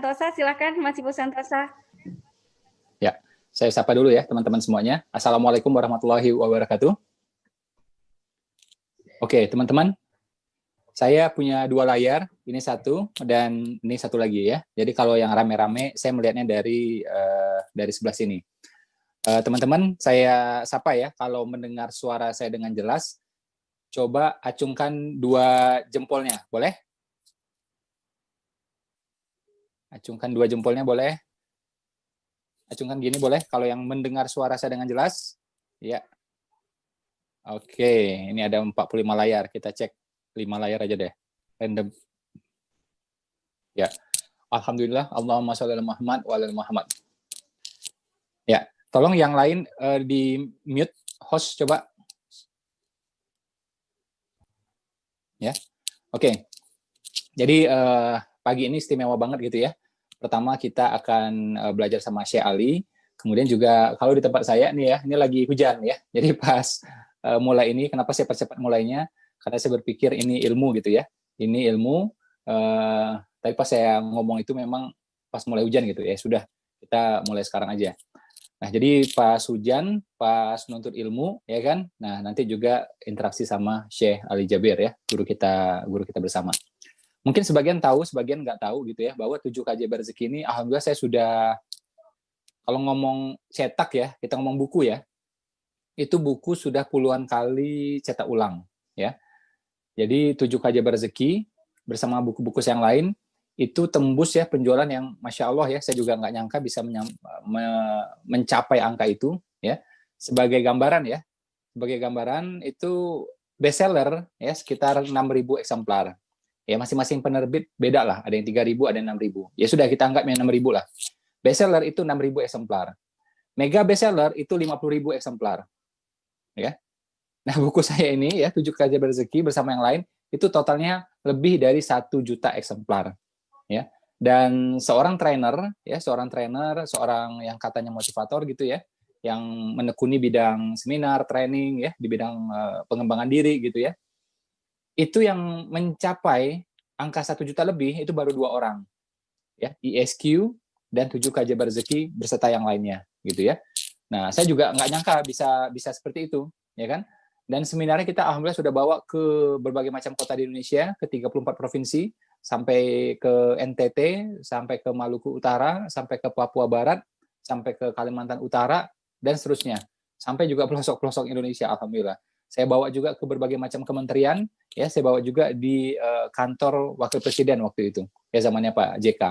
Santosa. Silakan Mas Ibu Santosa. Ya, saya sapa dulu ya teman-teman semuanya. Assalamualaikum warahmatullahi wabarakatuh. Oke, teman-teman. Saya punya dua layar, ini satu dan ini satu lagi ya. Jadi kalau yang rame-rame, saya melihatnya dari sebelah sini. Teman-teman, saya sapa ya. Kalau mendengar suara saya dengan jelas, coba acungkan dua jempolnya, boleh? Acungkan dua jempolnya, boleh? Acungkan gini, boleh? Kalau yang mendengar suara saya dengan jelas, ya. Oke, ini ada 45 layar. Kita cek 5 layar aja deh. Random. Ya. Alhamdulillah, Allahumma sholli ala Muhammad wa ala Muhammad. Ya, tolong yang lain di mute host coba. Ya. Oke. Jadi pagi ini istimewa banget gitu ya. Pertama kita akan belajar sama Syekh Ali. Kemudian juga kalau di tempat saya nih ya, ini lagi hujan ya. Jadi pas mulai ini, kenapa saya percepat mulainya? Karena saya berpikir ini ilmu gitu ya. Ini ilmu. Tapi pas saya ngomong itu memang pas mulai hujan gitu ya. Sudah, kita mulai sekarang aja. Nah, jadi pas hujan, pas nuntut ilmu, ya kan? Nah, nanti juga interaksi sama Syekh Ali Jabir ya, guru kita bersama. Mungkin sebagian tahu, sebagian nggak tahu gitu ya, bahwa 7 keajaiban rezeki ini, alhamdulillah saya sudah, kalau ngomong cetak ya, kita ngomong buku ya, itu buku sudah puluhan kali cetak ulang ya. Jadi 7 keajaiban rezeki bersama buku-buku yang lain itu tembus ya penjualan yang Masya Allah ya, saya juga nggak nyangka bisa mencapai angka itu ya. Sebagai gambaran ya, sebagai gambaran itu bestseller ya sekitar 6.000 eksemplar. Ya masing-masing penerbit beda lah, ada yang 3.000, ada yang 6.000. Ya sudah kita anggap yang 6.000 lah. Bestseller itu 6.000 eksemplar. Mega bestseller itu 50.000 eksemplar. Ya. Nah, buku saya ini ya 7 keajaiban rezeki bersama yang lain itu totalnya lebih dari 1 juta eksemplar. Ya. Dan seorang trainer, seorang yang katanya motivator gitu ya, yang menekuni bidang seminar, training ya, di bidang pengembangan diri gitu ya. Itu yang mencapai angka 1 juta lebih itu baru 2 orang. Ya, ISQ dan 7 keajaiban rezeki beserta yang lainnya gitu ya. Nah, saya juga nggak nyangka bisa seperti itu, ya kan? Dan seminarnya kita alhamdulillah sudah bawa ke berbagai macam kota di Indonesia, ke 34 provinsi, sampai ke NTT, sampai ke Maluku Utara, sampai ke Papua Barat, sampai ke Kalimantan Utara, dan seterusnya. Sampai juga pelosok-pelosok Indonesia, alhamdulillah. Saya bawa juga ke berbagai macam kementerian, ya. Saya bawa juga di kantor Wakil Presiden waktu itu, ya zamannya Pak JK.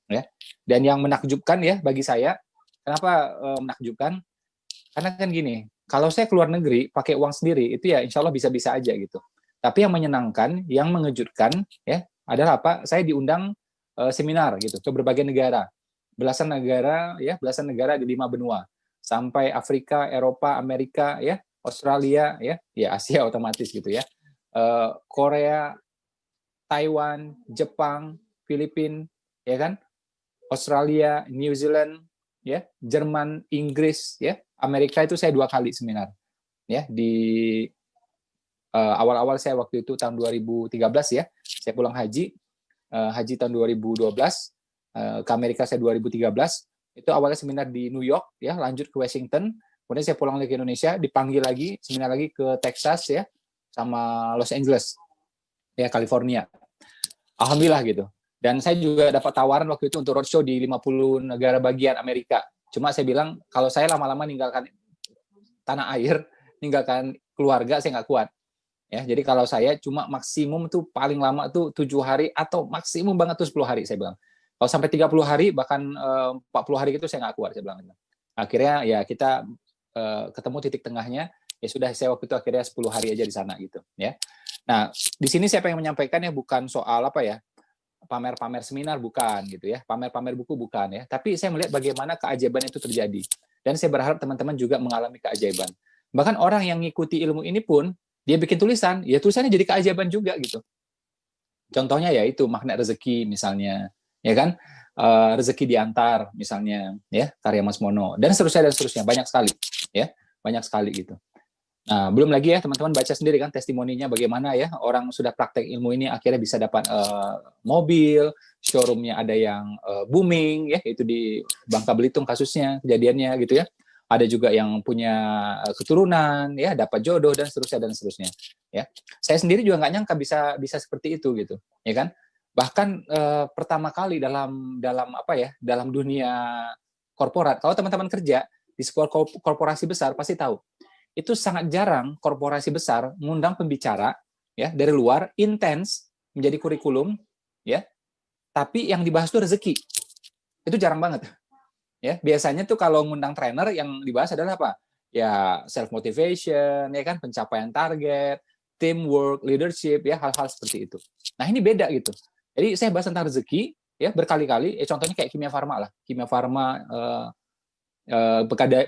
Ya. Dan yang menakjubkan ya bagi saya, kenapa menakjubkan? Karena kan gini, kalau saya keluar negeri pakai uang sendiri itu ya insya Allah bisa-bisa aja gitu. Tapi yang menyenangkan, yang mengejutkan ya adalah apa? Saya diundang seminar gitu ke berbagai negara, belasan negara di 5 benua, sampai Afrika, Eropa, Amerika ya, Australia ya Asia otomatis gitu ya, Korea, Taiwan, Jepang, Filipina, ya kan, Australia, New Zealand, ya, Jerman, Inggris, ya, Amerika itu saya 2 kali seminar, ya di awal-awal saya waktu itu tahun 2013 ya, saya pulang haji tahun 2012 ke Amerika saya 2013, itu awalnya seminar di New York ya, lanjut ke Washington, kemudian saya pulang lagi ke Indonesia, dipanggil lagi seminar lagi ke Texas ya, sama Los Angeles, ya California, alhamdulillah gitu. Dan saya juga dapat tawaran waktu itu untuk roadshow di 50 negara bagian Amerika. Cuma saya bilang, kalau saya lama-lama ninggalkan tanah air, ninggalkan keluarga, saya nggak kuat. Ya, jadi kalau saya cuma maksimum tuh paling lama tuh 7 hari atau maksimum banget tuh 10 hari, saya bilang. Kalau sampai 30 hari, bahkan 40 hari gitu saya nggak kuat, saya bilang. Akhirnya ya kita ketemu titik tengahnya, ya sudah saya waktu itu akhirnya 10 hari aja di sana gitu. Ya. Nah, di sini saya pengen menyampaikan ya bukan soal apa ya, pamer-pamer seminar bukan gitu ya, pamer-pamer buku bukan ya, tapi saya melihat bagaimana keajaiban itu terjadi, dan saya berharap teman-teman juga mengalami keajaiban. Bahkan orang yang ngikuti ilmu ini pun dia bikin tulisan, ya tulisannya jadi keajaiban juga gitu. Contohnya ya itu magnet rezeki misalnya, ya kan, rezeki diantar misalnya, ya karya Mas Mono, dan seterusnya banyak sekali, ya banyak sekali gitu. Nah, belum lagi ya teman-teman baca sendiri kan testimoninya bagaimana ya orang sudah praktek ilmu ini akhirnya bisa dapat mobil, showroomnya ada yang booming ya, itu di Bangka Belitung kasusnya, kejadiannya gitu ya. Ada juga yang punya keturunan ya, dapat jodoh dan seterusnya ya. Saya sendiri juga nggak nyangka bisa bisa seperti itu gitu, ya kan? Bahkan pertama kali dalam apa ya, dalam dunia korporat, kalau teman-teman kerja di sebuah korporasi besar pasti tahu itu sangat jarang korporasi besar mengundang pembicara ya dari luar intens menjadi kurikulum ya, tapi yang dibahas itu rezeki. Itu jarang banget. Ya, biasanya tuh kalau ngundang trainer yang dibahas adalah apa? Ya, self motivation, ya kan, pencapaian target, teamwork, leadership, ya hal-hal seperti itu. Nah, ini beda gitu. Jadi saya bahas tentang rezeki ya berkali-kali, contohnya kayak kimia farma lah. Kimia farma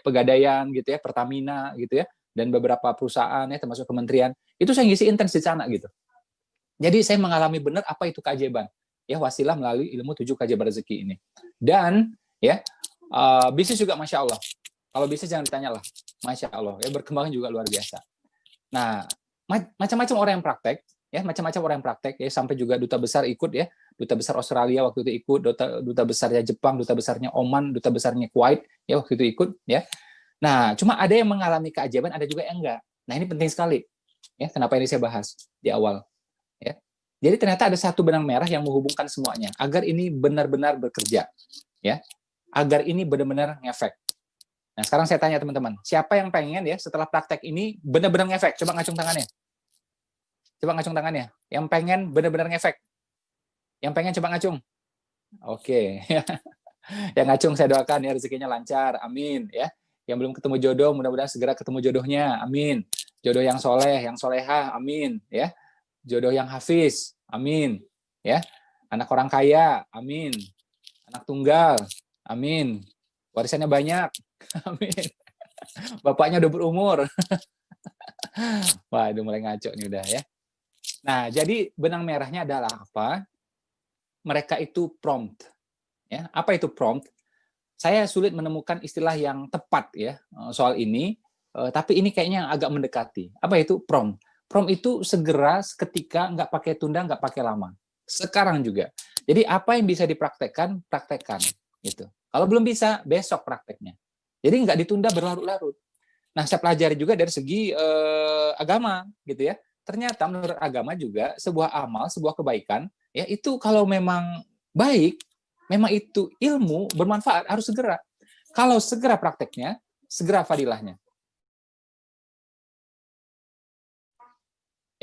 pegadaian gitu ya, Pertamina gitu ya, dan beberapa perusahaan ya termasuk kementerian, itu saya ngisi intens di sana gitu. Jadi saya mengalami benar apa itu keajaiban. Ya, wasilah melalui ilmu 7 keajaiban rezeki ini. Dan ya bisnis juga Masya Allah. Kalau bisnis jangan ditanya lah. Masya Allah. Ya, berkembang juga luar biasa. Nah, macam-macam orang yang praktek, ya macam-macam orang yang praktek, ya sampai juga duta besar ikut ya, duta besar Australia waktu itu ikut, duta besarnya Jepang, duta besarnya Oman, duta besarnya Kuwait, ya waktu itu ikut, ya. Nah, cuma ada yang mengalami keajaiban, ada juga yang enggak. Nah, ini penting sekali, ya. Kenapa ini saya bahas di awal, ya. Jadi ternyata ada satu benang merah yang menghubungkan semuanya, agar ini benar-benar bekerja, ya, agar ini benar-benar ngefek. Nah, sekarang saya tanya teman-teman, siapa yang pengen ya setelah praktek ini benar-benar ngefek? Coba ngacung tangannya. Coba ngacung tangannya. Yang pengen benar-benar ngefek. Yang pengen coba ngacung. Oke. Yang ngacung saya doakan ya rezekinya lancar. Amin ya. Yang belum ketemu jodoh mudah-mudahan segera ketemu jodohnya. Amin. Jodoh yang soleh, yang soleha. Amin ya. Jodoh yang hafiz. Amin ya. Anak orang kaya. Amin. Anak tunggal. Amin. Warisannya banyak. Amin. Bapaknya udah berumur. Wah, udah mulai ngaco nih udah ya. Nah, jadi benang merahnya adalah apa? Mereka itu prompt. Ya, apa itu prompt? Saya sulit menemukan istilah yang tepat ya soal ini, tapi ini kayaknya yang agak mendekati. Apa itu prompt? Prompt itu segera, seketika, nggak pakai tunda, nggak pakai lama. Sekarang juga. Jadi apa yang bisa dipraktekkan, praktekkan. Gitu. Kalau belum bisa, besok prakteknya. Jadi nggak ditunda berlarut-larut. Nah, saya pelajari juga dari segi agama, gitu ya. Ternyata menurut agama juga sebuah amal, sebuah kebaikan, ya itu kalau memang baik, memang itu ilmu bermanfaat harus segera. Kalau segera prakteknya, segera fadilahnya.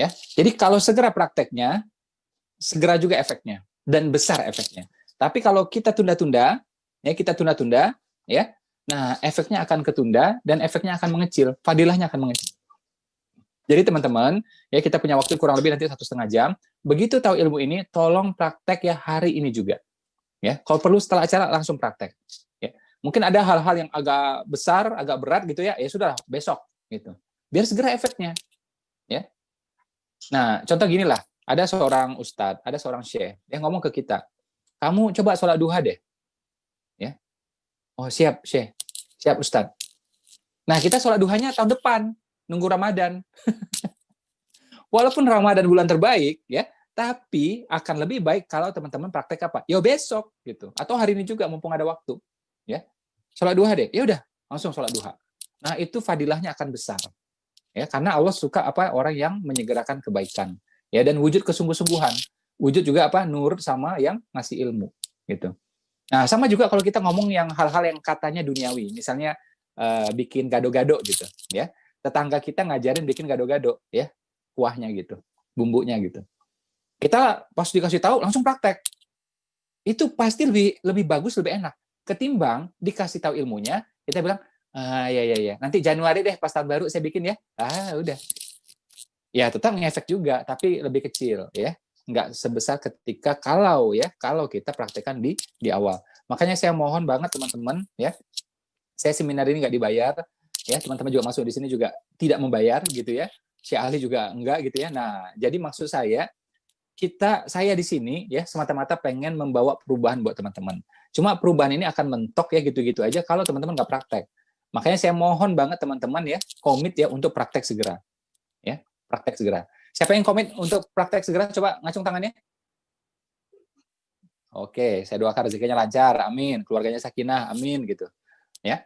Ya, jadi kalau segera prakteknya, segera juga efeknya dan besar efeknya. Tapi kalau kita tunda-tunda, ya, nah efeknya akan ketunda dan efeknya akan mengecil, fadilahnya akan mengecil. Jadi teman-teman, ya kita punya waktu kurang lebih nanti 1,5 jam. Begitu tahu ilmu ini, tolong praktek ya hari ini juga. Ya, kalau perlu setelah acara langsung praktek. Ya, mungkin ada hal-hal yang agak besar, agak berat gitu ya, ya sudah besok gitu. Biar segera efeknya. Ya. Nah, contoh gini lah, ada seorang ustadz, ada seorang syekh yang ngomong ke kita, kamu coba sholat duha deh. Ya. Oh siap syekh, siap ustadz. Nah kita sholat duhanya tahun depan, nunggu Ramadan. Walaupun Ramadan bulan terbaik, ya, tapi akan lebih baik kalau teman-teman praktek apa? Ya besok gitu, atau hari ini juga mumpung ada waktu, ya. Sholat duha deh, ya udah langsung sholat duha. Nah itu fadilahnya akan besar, ya, karena Allah suka apa orang yang menyegerakan kebaikan, ya, dan wujud kesungguh-sungguhan, wujud juga apa nurut sama yang ngasih ilmu, gitu. Nah sama juga kalau kita ngomong yang hal-hal yang katanya duniawi, misalnya bikin gado-gado gitu, ya. Tetangga kita ngajarin bikin gado-gado, ya, kuahnya gitu, bumbunya gitu. Kita pas dikasih tahu langsung praktek. Itu pasti lebih bagus, lebih enak ketimbang dikasih tahu ilmunya, kita bilang, "Ah ya, nanti Januari deh pas tahun baru saya bikin ya." Ah, udah. Ya, tetap ngefek juga tapi lebih kecil ya. Nggak sebesar ketika kalau kita praktekkan di awal. Makanya saya mohon banget teman-teman ya. Saya seminar ini nggak dibayar ya, teman-teman juga masuk di sini juga tidak membayar gitu ya. Si ahli juga enggak gitu ya. Nah, jadi maksud saya di sini ya semata-mata pengen membawa perubahan buat teman-teman. Cuma perubahan ini akan mentok ya gitu-gitu aja kalau teman-teman nggak praktek. Makanya saya mohon banget teman-teman ya, komit ya untuk praktek segera. Ya, praktek segera. Siapa yang komit untuk praktek segera? Coba ngacung tangannya. Oke, saya doakan rezekinya lancar, amin. Keluarganya sakinah, amin gitu. Ya.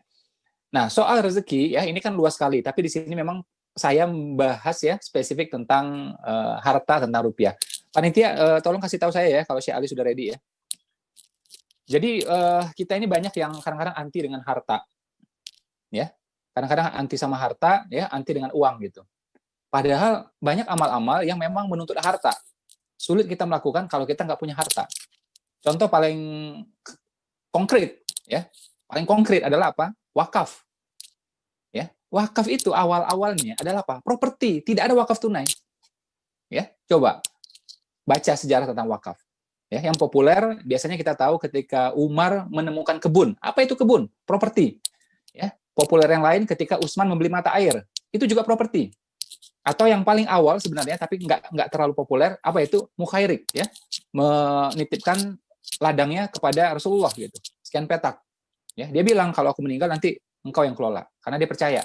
Nah, soal rezeki ya ini kan luas sekali, tapi di sini memang saya membahas ya spesifik tentang harta, tentang rupiah. Panitia, tolong kasih tahu saya ya kalau Syekh Ali sudah ready ya. Jadi kita ini banyak yang kadang-kadang anti dengan harta, ya. Kadang-kadang anti sama harta, ya, anti dengan uang gitu. Padahal banyak amal-amal yang memang menuntut harta. Sulit kita melakukan kalau kita nggak punya harta. Contoh paling konkret, ya, paling konkret adalah apa? Wakaf. Ya, wakaf itu awal-awalnya adalah apa? Properti, tidak ada wakaf tunai. Ya, coba baca sejarah tentang wakaf. Ya, yang populer biasanya kita tahu ketika Umar menemukan kebun. Apa itu kebun? Properti. Ya, populer yang lain ketika Utsman membeli mata air. Itu juga properti. Atau yang paling awal sebenarnya tapi nggak terlalu populer, apa itu? Mukhairik, ya. Menitipkan ladangnya kepada Rasulullah gitu. Sekian petak. Ya, dia bilang kalau aku meninggal nanti engkau yang kelola, karena dia percaya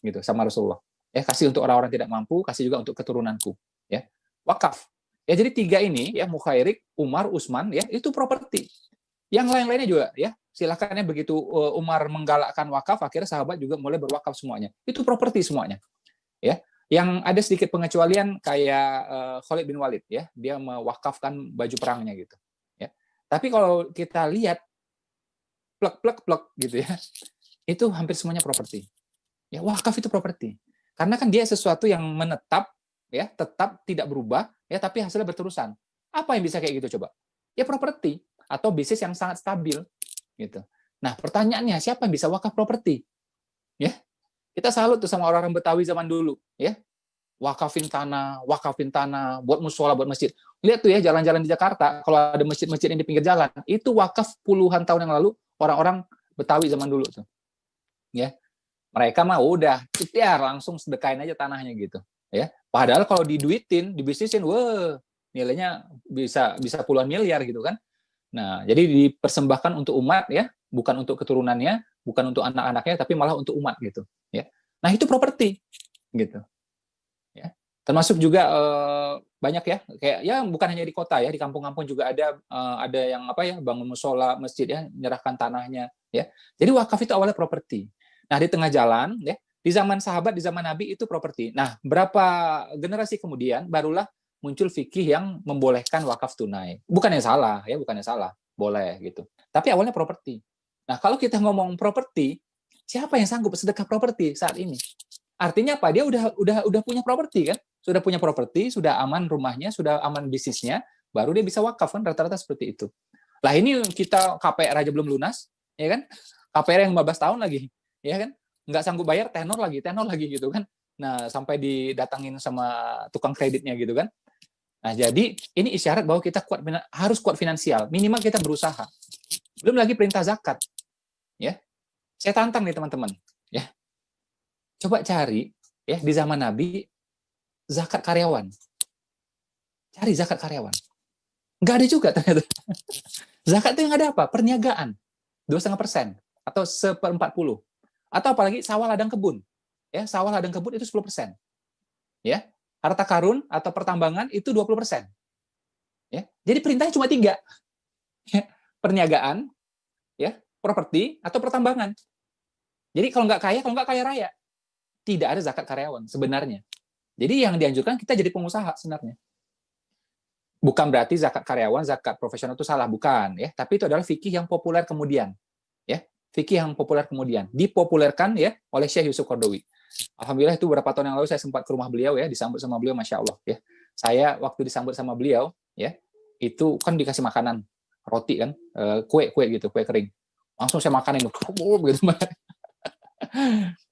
gitu sama Rasulullah. Ya, kasih untuk orang-orang tidak mampu, kasih juga untuk keturunanku, ya. Wakaf. Ya, jadi tiga ini ya, Mukhairik, Umar, Utsman ya, itu properti. Yang lain-lainnya juga ya, silakan ya, begitu Umar menggalakkan wakaf, akhirnya sahabat juga mulai berwakaf semuanya. Itu properti semuanya. Ya. Yang ada sedikit pengecualian kayak Khalid bin Walid ya, dia mewakafkan baju perangnya gitu. Ya. Tapi kalau kita lihat plek gitu ya, itu hampir semuanya properti. Ya, wakaf itu properti. Karena kan dia sesuatu yang menetap, ya, tetap tidak berubah, ya, tapi hasilnya berterusan. Apa yang bisa kayak gitu coba? Ya properti atau bisnis yang sangat stabil, gitu. Nah, pertanyaannya siapa yang bisa wakaf properti? Ya, kita salut tuh sama orang-orang Betawi zaman dulu, ya. Wakafin tanah, buat musola, buat masjid. Lihat tuh ya jalan-jalan di Jakarta, kalau ada masjid-masjid yang di pinggir jalan, itu wakaf puluhan tahun yang lalu orang-orang Betawi zaman dulu tuh. Ya, mereka mah udah ikhtiar langsung sedekain aja tanahnya gitu, ya. Padahal kalau diduitin, dibisnisin, wah, nilainya bisa bisa puluhan miliar gitu kan. Nah, jadi dipersembahkan untuk umat ya, bukan untuk keturunannya, bukan untuk anak-anaknya, tapi malah untuk umat gitu, ya. Nah, itu properti gitu, ya. Termasuk juga banyak ya, kayak ya bukan hanya di kota ya, di kampung-kampung juga ada yang apa ya, bangun musola, masjid ya, menyerahkan tanahnya ya. Jadi wakaf itu awalnya properti. Nah, di tengah jalan ya, di zaman sahabat, di zaman Nabi itu properti. Nah, berapa generasi kemudian barulah muncul fikih yang membolehkan wakaf tunai. Bukannya salah ya, bukannya salah, boleh gitu. Tapi awalnya properti. Nah, kalau kita ngomong properti, siapa yang sanggup sedekah properti saat ini? Artinya apa? Dia udah punya properti kan? Sudah punya properti, sudah aman rumahnya, sudah aman bisnisnya, baru dia bisa wakaf kan, rata-rata seperti itu. Lah ini kita KPR aja belum lunas, ya kan? KPR yang 15 tahun lagi, ya kan? Nggak sanggup bayar, tenor lagi gitu kan. Nah, sampai didatangin sama tukang kreditnya gitu kan. Nah, jadi ini isyarat bahwa kita harus kuat finansial, minimal kita berusaha. Belum lagi perintah zakat. Ya. Saya tantang nih teman-teman, ya. Coba cari ya di zaman Nabi zakat karyawan. Cari zakat karyawan. Nggak ada juga ternyata. Zakat itu yang ada apa? Perniagaan. 2,5% atau 1/40. Atau apalagi sawah ladang kebun. Ya, sawah ladang kebun itu 10%. Ya. Harta karun atau pertambangan itu 20%. Ya. Jadi perintahnya cuma 3. Ya. Perniagaan, ya, properti atau pertambangan. Jadi kalau nggak kaya raya. Tidak ada zakat karyawan sebenarnya. Jadi yang dianjurkan kita jadi pengusaha sebenarnya. Bukan berarti zakat karyawan, zakat profesional itu salah, bukan ya. Tapi itu adalah fikih yang populer kemudian. Ya, fikih yang populer kemudian dipopulerkan ya oleh Syekh Yusuf Qaradawi. Alhamdulillah itu beberapa tahun yang lalu saya sempat ke rumah beliau ya, disambut sama beliau, masya Allah ya. Saya waktu disambut sama beliau ya, itu kan dikasih makanan roti kan, kue gitu, kue kering. Langsung saya makanin gitu.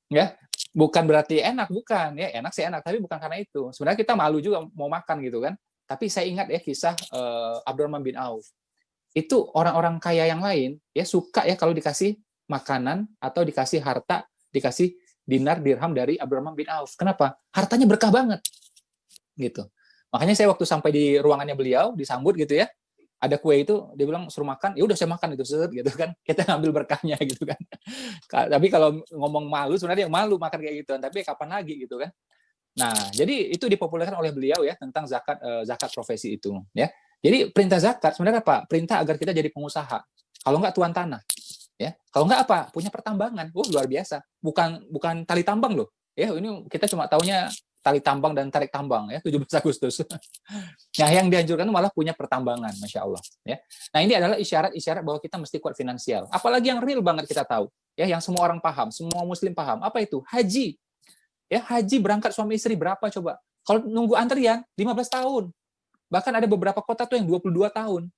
Ya, bukan berarti enak, bukan ya, enak sih enak, tapi bukan karena itu. Sebenarnya kita malu juga mau makan gitu kan. Tapi saya ingat ya kisah Abdurrahman bin Auf. Itu orang-orang kaya yang lain ya suka ya kalau dikasih makanan atau dikasih harta, dikasih dinar dirham dari Abdurrahman bin Auf. Kenapa? Hartanya berkah banget. Gitu. Makanya saya waktu sampai di ruangannya beliau disambut gitu ya. ada kue itu, dia bilang suruh makan, ya udah saya makan itu, set gitu kan. Kita ngambil berkahnya gitu kan. Tapi kalau ngomong malu, sebenarnya yang malu makan kayak gitu, tapi kapan lagi gitu kan. Nah, jadi itu dipopulerkan oleh beliau ya tentang zakat profesi itu ya. Jadi perintah zakat sebenarnya apa? Perintah agar kita jadi pengusaha. Kalau enggak tuan tanah, ya. Kalau enggak apa? Punya pertambangan. Luar biasa. Bukan tali tambang loh. Ya, ini kita cuma taunya tali tambang dan tarik tambang ya 17 Agustus. Nah, yang dianjurkan itu malah punya pertambangan, Masya Allah. Ya. Nah, ini adalah isyarat-isyarat bahwa kita mesti kuat finansial. Apalagi yang real banget kita tahu, ya, yang semua orang paham, semua Muslim paham. Apa itu? Haji. Ya, haji berangkat suami istri berapa coba? Kalau nunggu antrian 15 tahun. Bahkan ada beberapa kota tuh yang 22 tahun.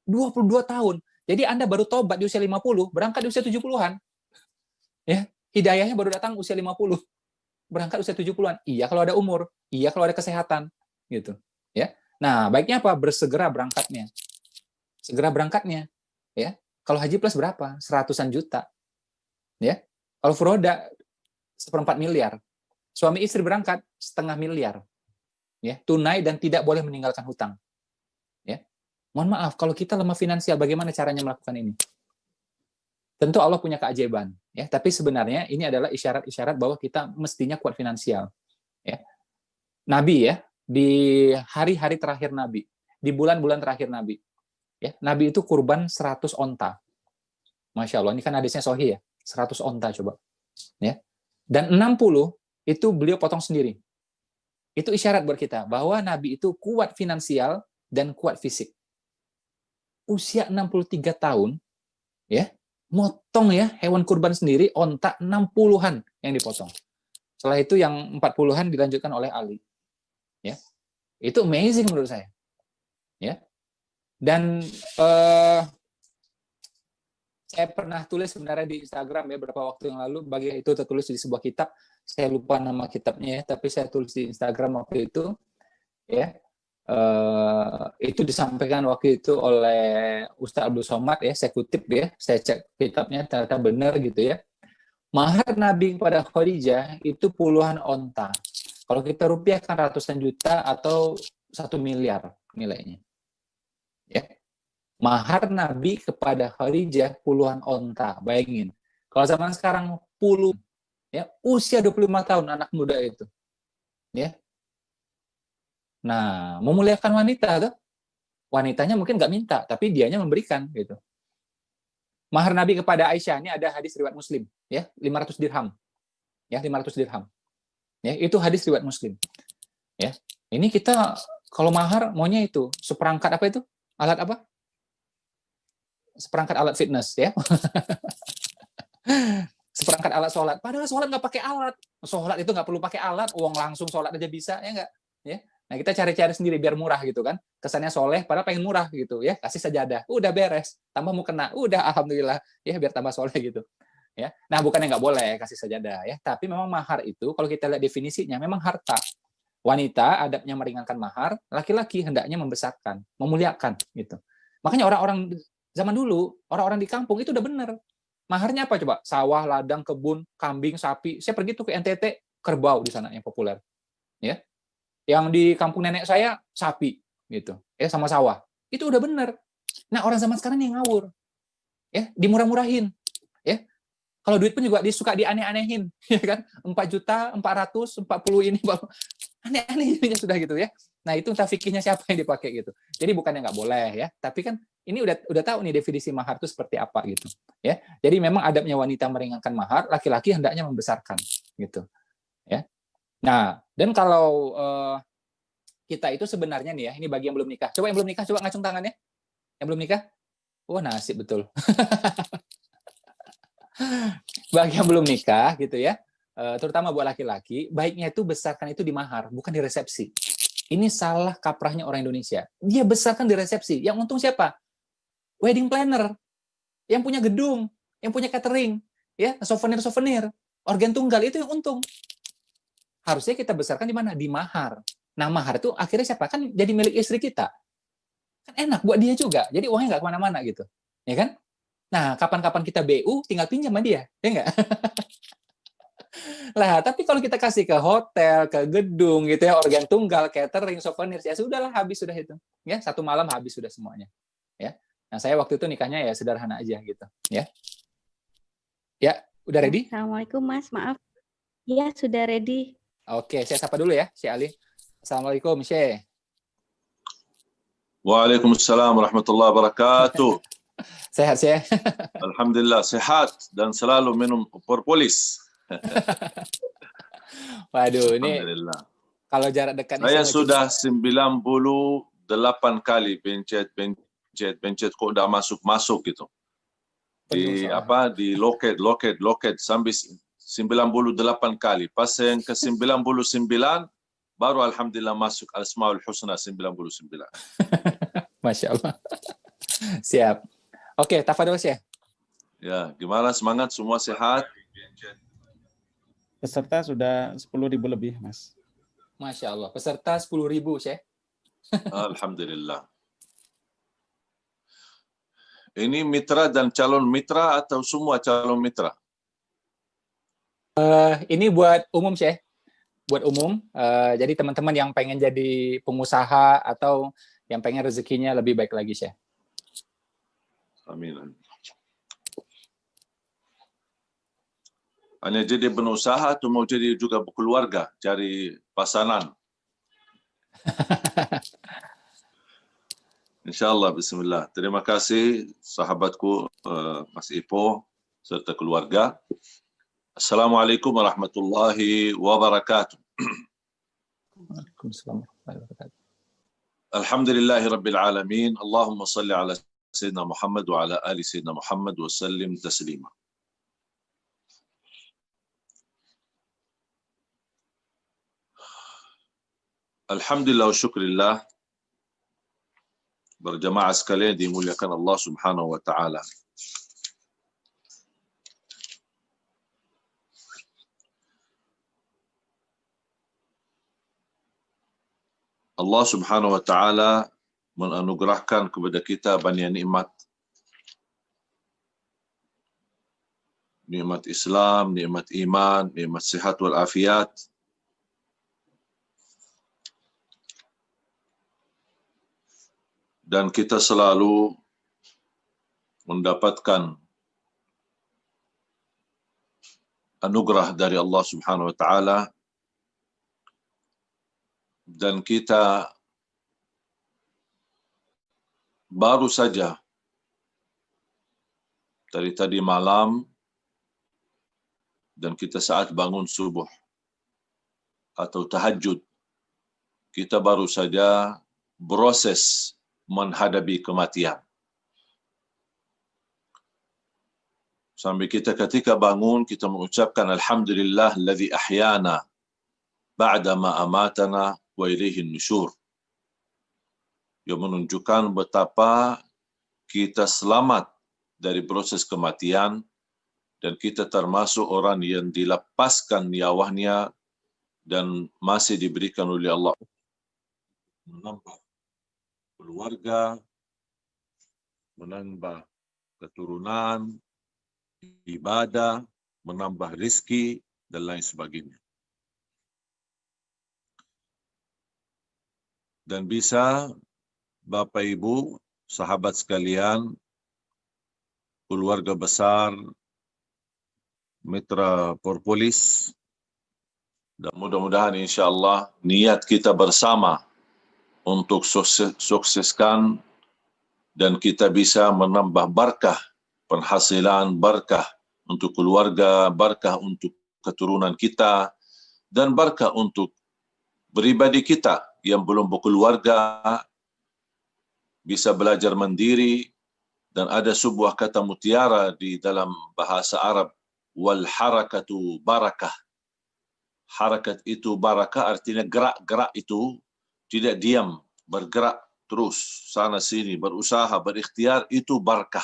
22 tahun. Jadi Anda baru tobat di usia 50, berangkat di usia 70-an. Ya, hidayahnya baru datang usia 50. Berangkat usia 70-an. Iya kalau ada umur, iya kalau ada kesehatan, gitu. Ya. Nah, baiknya apa? Bersegera berangkatnya. Segera berangkatnya, ya. Kalau haji plus berapa? 100-an juta. Ya. Kalau furoda 1/4 miliar. Suami istri berangkat 0,5 miliar. Ya, tunai dan tidak boleh meninggalkan hutang. Ya. Mohon maaf kalau kita lemah finansial, bagaimana caranya melakukan ini? Tentu Allah punya keajaiban, ya. Tapi sebenarnya ini adalah isyarat-isyarat bahwa kita mestinya kuat finansial. Ya. Nabi ya, di hari-hari terakhir Nabi, di bulan-bulan terakhir Nabi, ya, Nabi itu kurban 100 onta. Masya Allah, ini kan hadisnya sahih ya, 100 onta coba. Ya. Dan 60 itu beliau potong sendiri. Itu isyarat buat kita bahwa Nabi itu kuat finansial dan kuat fisik. Usia 63 tahun, ya, motong ya hewan kurban sendiri, onta 60-an yang dipotong. Setelah itu yang 40-an dilanjutkan oleh Ali. Ya. Itu amazing menurut saya. Ya. Dan saya pernah tulis sebenarnya di Instagram ya beberapa waktu yang lalu, bagi itu tertulis di sebuah kitab, saya lupa nama kitabnya ya, tapi saya tulis di Instagram waktu itu, ya, itu disampaikan waktu itu oleh Ustaz Abdul Somad ya, saya kutip ya, saya cek kitabnya ternyata benar gitu ya. Mahar Nabi kepada Khadijah itu puluhan onta. Kalau kita rupiahkan ratusan juta atau 1 miliar nilainya. Ya. Mahar Nabi kepada Khadijah puluhan onta. Bayangin. Kalau zaman sekarang puluh, ya, usia 25 tahun anak muda itu. Ya. Nah, memuliakan wanita tuh. Wanitanya mungkin nggak minta, tapi dianya memberikan gitu. Mahar Nabi kepada Aisyah, ini ada hadis riwayat Muslim, ya, 500 dirham. Ya, 500 dirham. Ya, itu hadis riwayat Muslim. Ya. Ini kita kalau mahar maunya itu seperangkat apa itu? Alat apa? Seperangkat alat fitness ya. Seperangkat alat sholat. Padahal sholat nggak pakai alat. Sholat itu nggak perlu pakai alat. Uang langsung sholat aja bisa, ya nggak? Ya. Nah kita cari-cari sendiri biar murah gitu kan. Kesannya soleh, padahal pengen murah gitu ya. Kasih sajadah, udah beres. Tambah mau kena, udah alhamdulillah ya biar tambah soleh gitu. Ya. Nah bukannya nggak boleh kasih sajadah ya. Tapi memang mahar itu kalau kita lihat definisinya memang harta. Wanita adabnya meringankan mahar, laki-laki hendaknya membesarkan, memuliakan gitu. Makanya orang-orang zaman dulu, orang-orang di kampung itu udah benar. Maharnya apa coba? Sawah, ladang, kebun, kambing, sapi. Saya pergi tuh ke NTT, kerbau di sana yang populer. Ya. Yang di kampung nenek saya sapi gitu. Ya sama sawah. Itu udah benar. Nah, orang zaman sekarang yang ngawur. Ya, dimurah-murahin. Ya. Kalau duit pun juga disuka dianeh-anehin, ya kan? 4.440.000 ini aneh-aneh sudah gitu ya. Nah, itu entah fikihnya siapa yang dipakai gitu. Jadi bukannya nggak boleh ya, tapi kan ini udah tahu nih definisi mahar itu seperti apa gitu ya. Jadi memang adabnya wanita meringankan mahar, laki-laki hendaknya membesarkan gitu ya. Nah, dan kalau kita itu sebenarnya nih ya, ini bagi yang belum nikah. Coba yang belum nikah coba ngacung tangannya. Yang belum nikah? Wah, nasib betul. Bagi yang belum nikah gitu ya, terutama buat laki-laki, baiknya itu besarkan itu di mahar, bukan di resepsi. Ini salah kaprahnya orang Indonesia. Dia besarkan di resepsi. Yang untung siapa? Wedding planner, yang punya gedung, yang punya catering, ya, souvenir-souvenir, organ tunggal itu yang untung. Harusnya kita besarkan di mana? Di mahar. Nah, mahar itu akhirnya siapa? Kan jadi milik istri kita. Kan enak buat dia juga. Jadi uangnya nggak kemana-mana gitu, ya kan? Nah, kapan-kapan kita BU, tinggal pinjam sama dia, ya nggak? Lah, tapi kalau kita kasih ke hotel, ke gedung gitu ya, organ tunggal, catering, souvenir, ya sudahlah habis sudah itu. Ya, satu malam habis sudah semuanya. ya. Nah, saya waktu itu nikahnya ya sederhana aja gitu, ya. Ya, udah ready? Assalamualaikum Mas, maaf. Iya, sudah ready. Oke, saya sapa dulu ya, Syekh Ali. Assalamualaikum, Syekh. Waalaikumsalam warahmatullahi wabarakatuh. Sehat, Syekh? Alhamdulillah sehat dan selalu minum propolis. Waduh, ini Alhamdulillah. kalau jarak dekat Saya ngecek. sudah 98 kali pencet kok udah masuk gitu. Di di loket sampai 98 kali. Pas yang ke 99 baru alhamdulillah masuk Asmaul Husna 99. Masya Allah. Siap. Oke, tafadhol Syekh. Ya, gimana semangat semua sehat? Peserta sudah 10.000 lebih, Mas. Masya Allah. Peserta 10.000, Syekh. Alhamdulillah. Ini mitra dan calon mitra atau semua calon mitra? Ini buat umum, Syekh. Buat umum. Jadi teman-teman yang pengen jadi pengusaha atau yang pengen rezekinya lebih baik lagi, Syekh. Amin. Hanya jadi pengusaha atau mau jadi juga berkeluarga, cari pasangan? InsyaAllah, bismillah. Terima kasih sahabatku Mas Ipo serta keluarga. Assalamualaikum warahmatullahi wabarakatuh. Waalaikumsalam warahmatullahi wabarakatuh. Alhamdulillahi rabbil alamin. Allahumma salli ala Sayyidina Muhammad wa ala ali Sayyidina Muhammad wa sallim taslima. Alhamdulillah wa syukrillah. Berjamaah sekalian dimuliakan Allah Subhanahu wa taala. Allah Subhanahu wa taala menganugerahkan kepada kita banyak nikmat. Nikmat Islam, nikmat iman, nikmat sihat wal afiat. Dan kita selalu mendapatkan anugerah dari Allah Subhanahu wa taala, dan kita baru saja dari tadi malam dan kita saat bangun subuh atau tahajud, kita baru saja proses menghadapi kematian. Sampai kita ketika bangun, kita mengucapkan Alhamdulillah alladzi ahyana ba'da ma amatana wa ilaihin nusyur. Yang menunjukkan betapa kita selamat dari proses kematian dan kita termasuk orang yang dilepaskan nyawanya dan masih diberikan oleh Allah menambah keluarga, menambah keturunan, ibadah, menambah rizki, dan lain sebagainya. Dan bisa Bapak Ibu, sahabat sekalian, keluarga besar, mitra Propolis, dan mudah-mudahan insya Allah niat kita bersama untuk sukseskan dan kita bisa menambah berkah penghasilan, berkah untuk keluarga, berkah untuk keturunan kita, dan berkah untuk pribadi kita yang belum berkeluarga, bisa belajar mandiri, dan ada sebuah kata mutiara di dalam bahasa Arab, wal harakatu barakah. Harakat itu barakah, artinya gerak-gerak itu tidak diam, bergerak terus sana sini, berusaha, berikhtiar, itu barakah.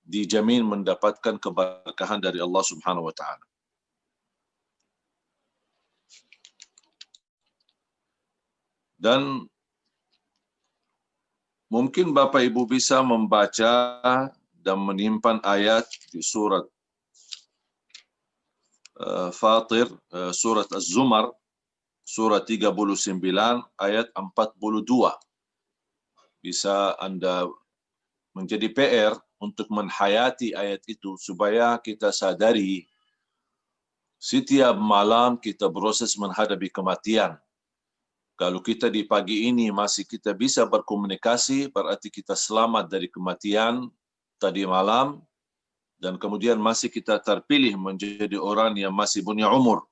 Dijamin mendapatkan keberkahan dari Allah Subhanahu wa taala. Dan mungkin Bapak Ibu bisa membaca dan menyimpan ayat di surat Fatir, surat Az-Zumar, surat 39 ayat 42. Bisa Anda menjadi PR untuk menghayati ayat itu supaya kita sadari setiap malam kita proses menghadapi kematian. Kalau kita di pagi ini masih kita bisa berkomunikasi, berarti kita selamat dari kematian tadi malam, dan kemudian masih kita terpilih menjadi orang yang masih punya umur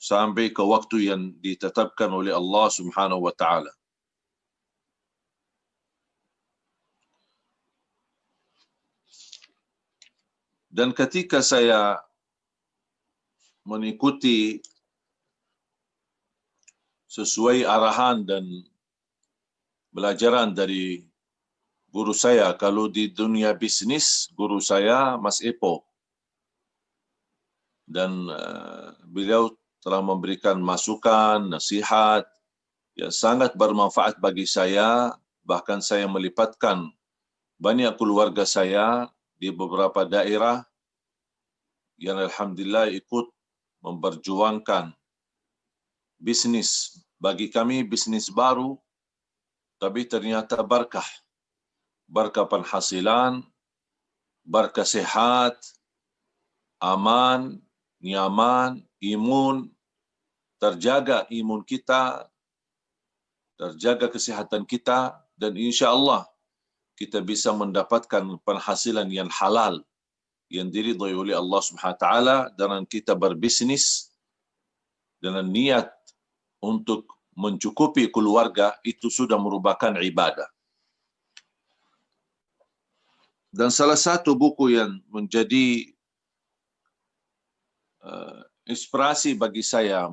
sampai ke waktu yang ditetapkan oleh Allah Subhanahu wa taala. Dan ketika saya mengikuti sesuai arahan dan belajaran dari guru saya, kalau di dunia bisnis, guru saya Mas Epo. Dan beliau telah memberikan masukan, nasihat yang sangat bermanfaat bagi saya, bahkan saya melipatkan banyak keluarga saya di beberapa daerah yang alhamdulillah ikut memperjuangkan bisnis. Bagi kami bisnis baru, tapi ternyata berkah. Berkah penghasilan, berkah sehat, aman, nyaman, imun, terjaga imun kita, terjaga kesehatan kita, dan insya Allah kita bisa mendapatkan penghasilan yang halal, yang diridhai oleh Allah Subhanahu wa taala, dan kita berbisnis dengan niat untuk mencukupi keluarga, itu sudah merupakan ibadah. Dan salah satu buku yang menjadi inspirasi bagi saya,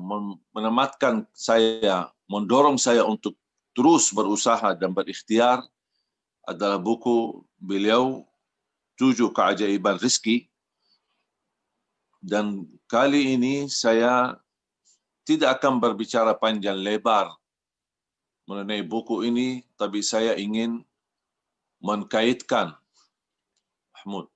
menematkan saya, mendorong saya untuk terus berusaha dan berikhtiar adalah buku beliau 7 Keajaiban Rizki. Dan kali ini saya tidak akan berbicara panjang lebar mengenai buku ini, tapi saya ingin mengkaitkan Mahmud.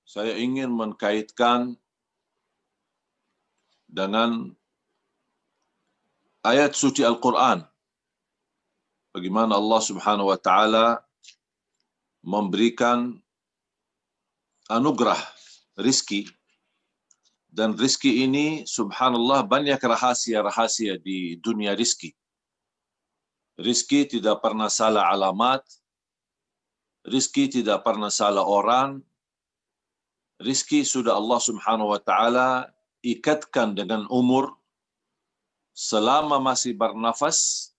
Saya ingin mengkaitkan dengan ayat suci Al-Quran. Bagaimana Allah Subhanahu wa taala memberikan anugerah rizki, dan rizki ini subhanallah banyak rahasia-rahasia di dunia rizki. Rizki tidak pernah salah alamat, rizki tidak pernah salah orang, rizki sudah Allah Subhanahu wa taala ikatkan dengan umur. Selama masih bernafas,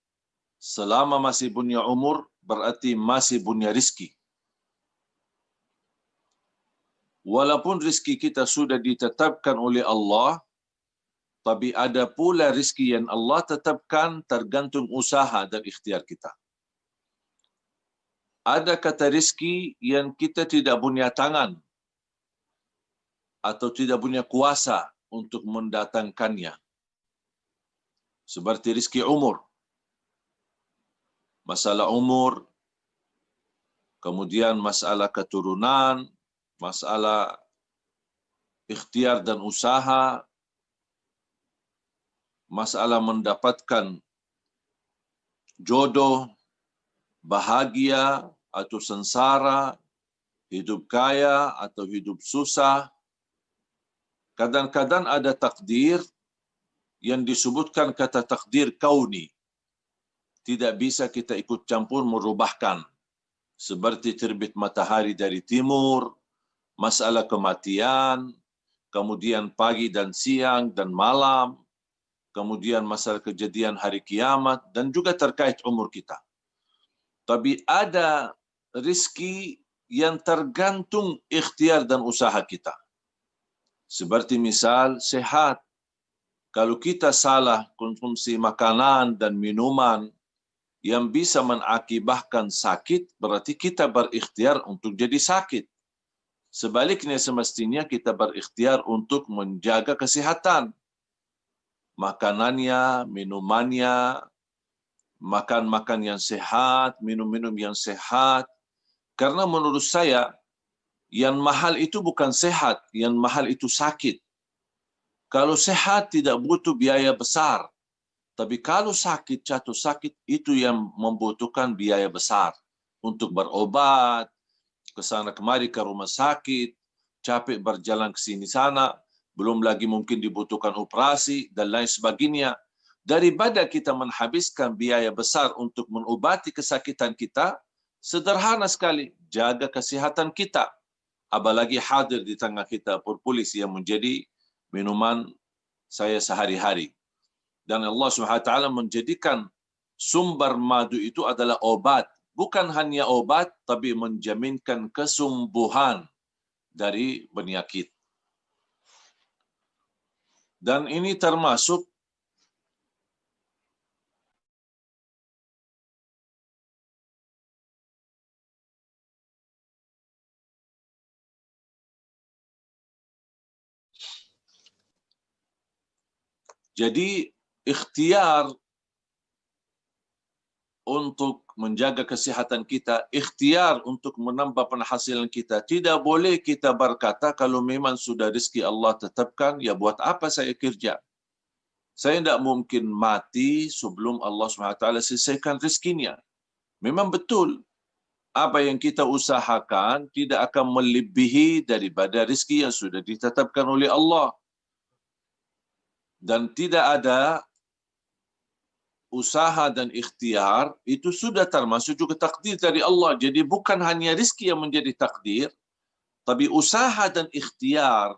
selama masih punya umur, berarti masih punya rizki. Walaupun rizki kita sudah ditetapkan oleh Allah, tapi ada pula rizki yang Allah tetapkan tergantung usaha dan ikhtiar kita. Ada kata rizki yang kita tidak punya tangan atau tidak punya kuasa untuk mendatangkannya. Seperti rizki umur. Masalah umur, kemudian masalah keturunan, masalah ikhtiar dan usaha, masalah mendapatkan jodoh, bahagia atau sengsara, hidup kaya atau hidup susah. Kadang-kadang ada takdir yang disebutkan kata takdir kauni. Tidak bisa kita ikut campur merubahkan. Seperti terbit matahari dari timur, masalah kematian, kemudian pagi dan siang dan malam, kemudian masalah kejadian hari kiamat, dan juga terkait umur kita. Tapi ada rizki yang tergantung ikhtiar dan usaha kita. Seperti misal sehat. Kalau kita salah konsumsi makanan dan minuman yang bisa mengakibatkan sakit, berarti kita berikhtiar untuk jadi sakit. Sebaliknya semestinya kita berikhtiar untuk menjaga kesehatan. Makanannya, minumannya, makan-makan yang sehat, minum-minum yang sehat. Karena menurut saya, yang mahal itu bukan sehat, yang mahal itu sakit. Kalau sehat tidak butuh biaya besar. Tapi kalau sakit, jatuh sakit, itu yang membutuhkan biaya besar. Untuk berobat, ke sana kemari ke rumah sakit, capek berjalan ke sini sana, belum lagi mungkin dibutuhkan operasi dan lain sebagainya. Daripada kita menghabiskan biaya besar untuk mengobati kesakitan kita, sederhana sekali, jaga kesihatan kita. Apalagi hadir di tengah kita propolis yang menjadi minuman saya sehari-hari. Dan Allah SWT menjadikan sumber madu itu adalah obat. Bukan hanya obat, tapi menjaminkan kesembuhan dari penyakit. Dan ini termasuk jadi ikhtiar untuk menjaga kesihatan kita, ikhtiar untuk menambah penghasilan kita. Tidak boleh kita berkata kalau memang sudah rezeki Allah tetapkan, ya buat apa saya kerja? Saya tidak mungkin mati sebelum Allah SWT selesaikan rezekinya. Memang betul, apa yang kita usahakan tidak akan melebihi daripada rezeki yang sudah ditetapkan oleh Allah. Dan tidak ada usaha dan ikhtiar, itu sudah termasuk juga takdir dari Allah. Jadi bukan hanya rezeki yang menjadi takdir, tapi usaha dan ikhtiar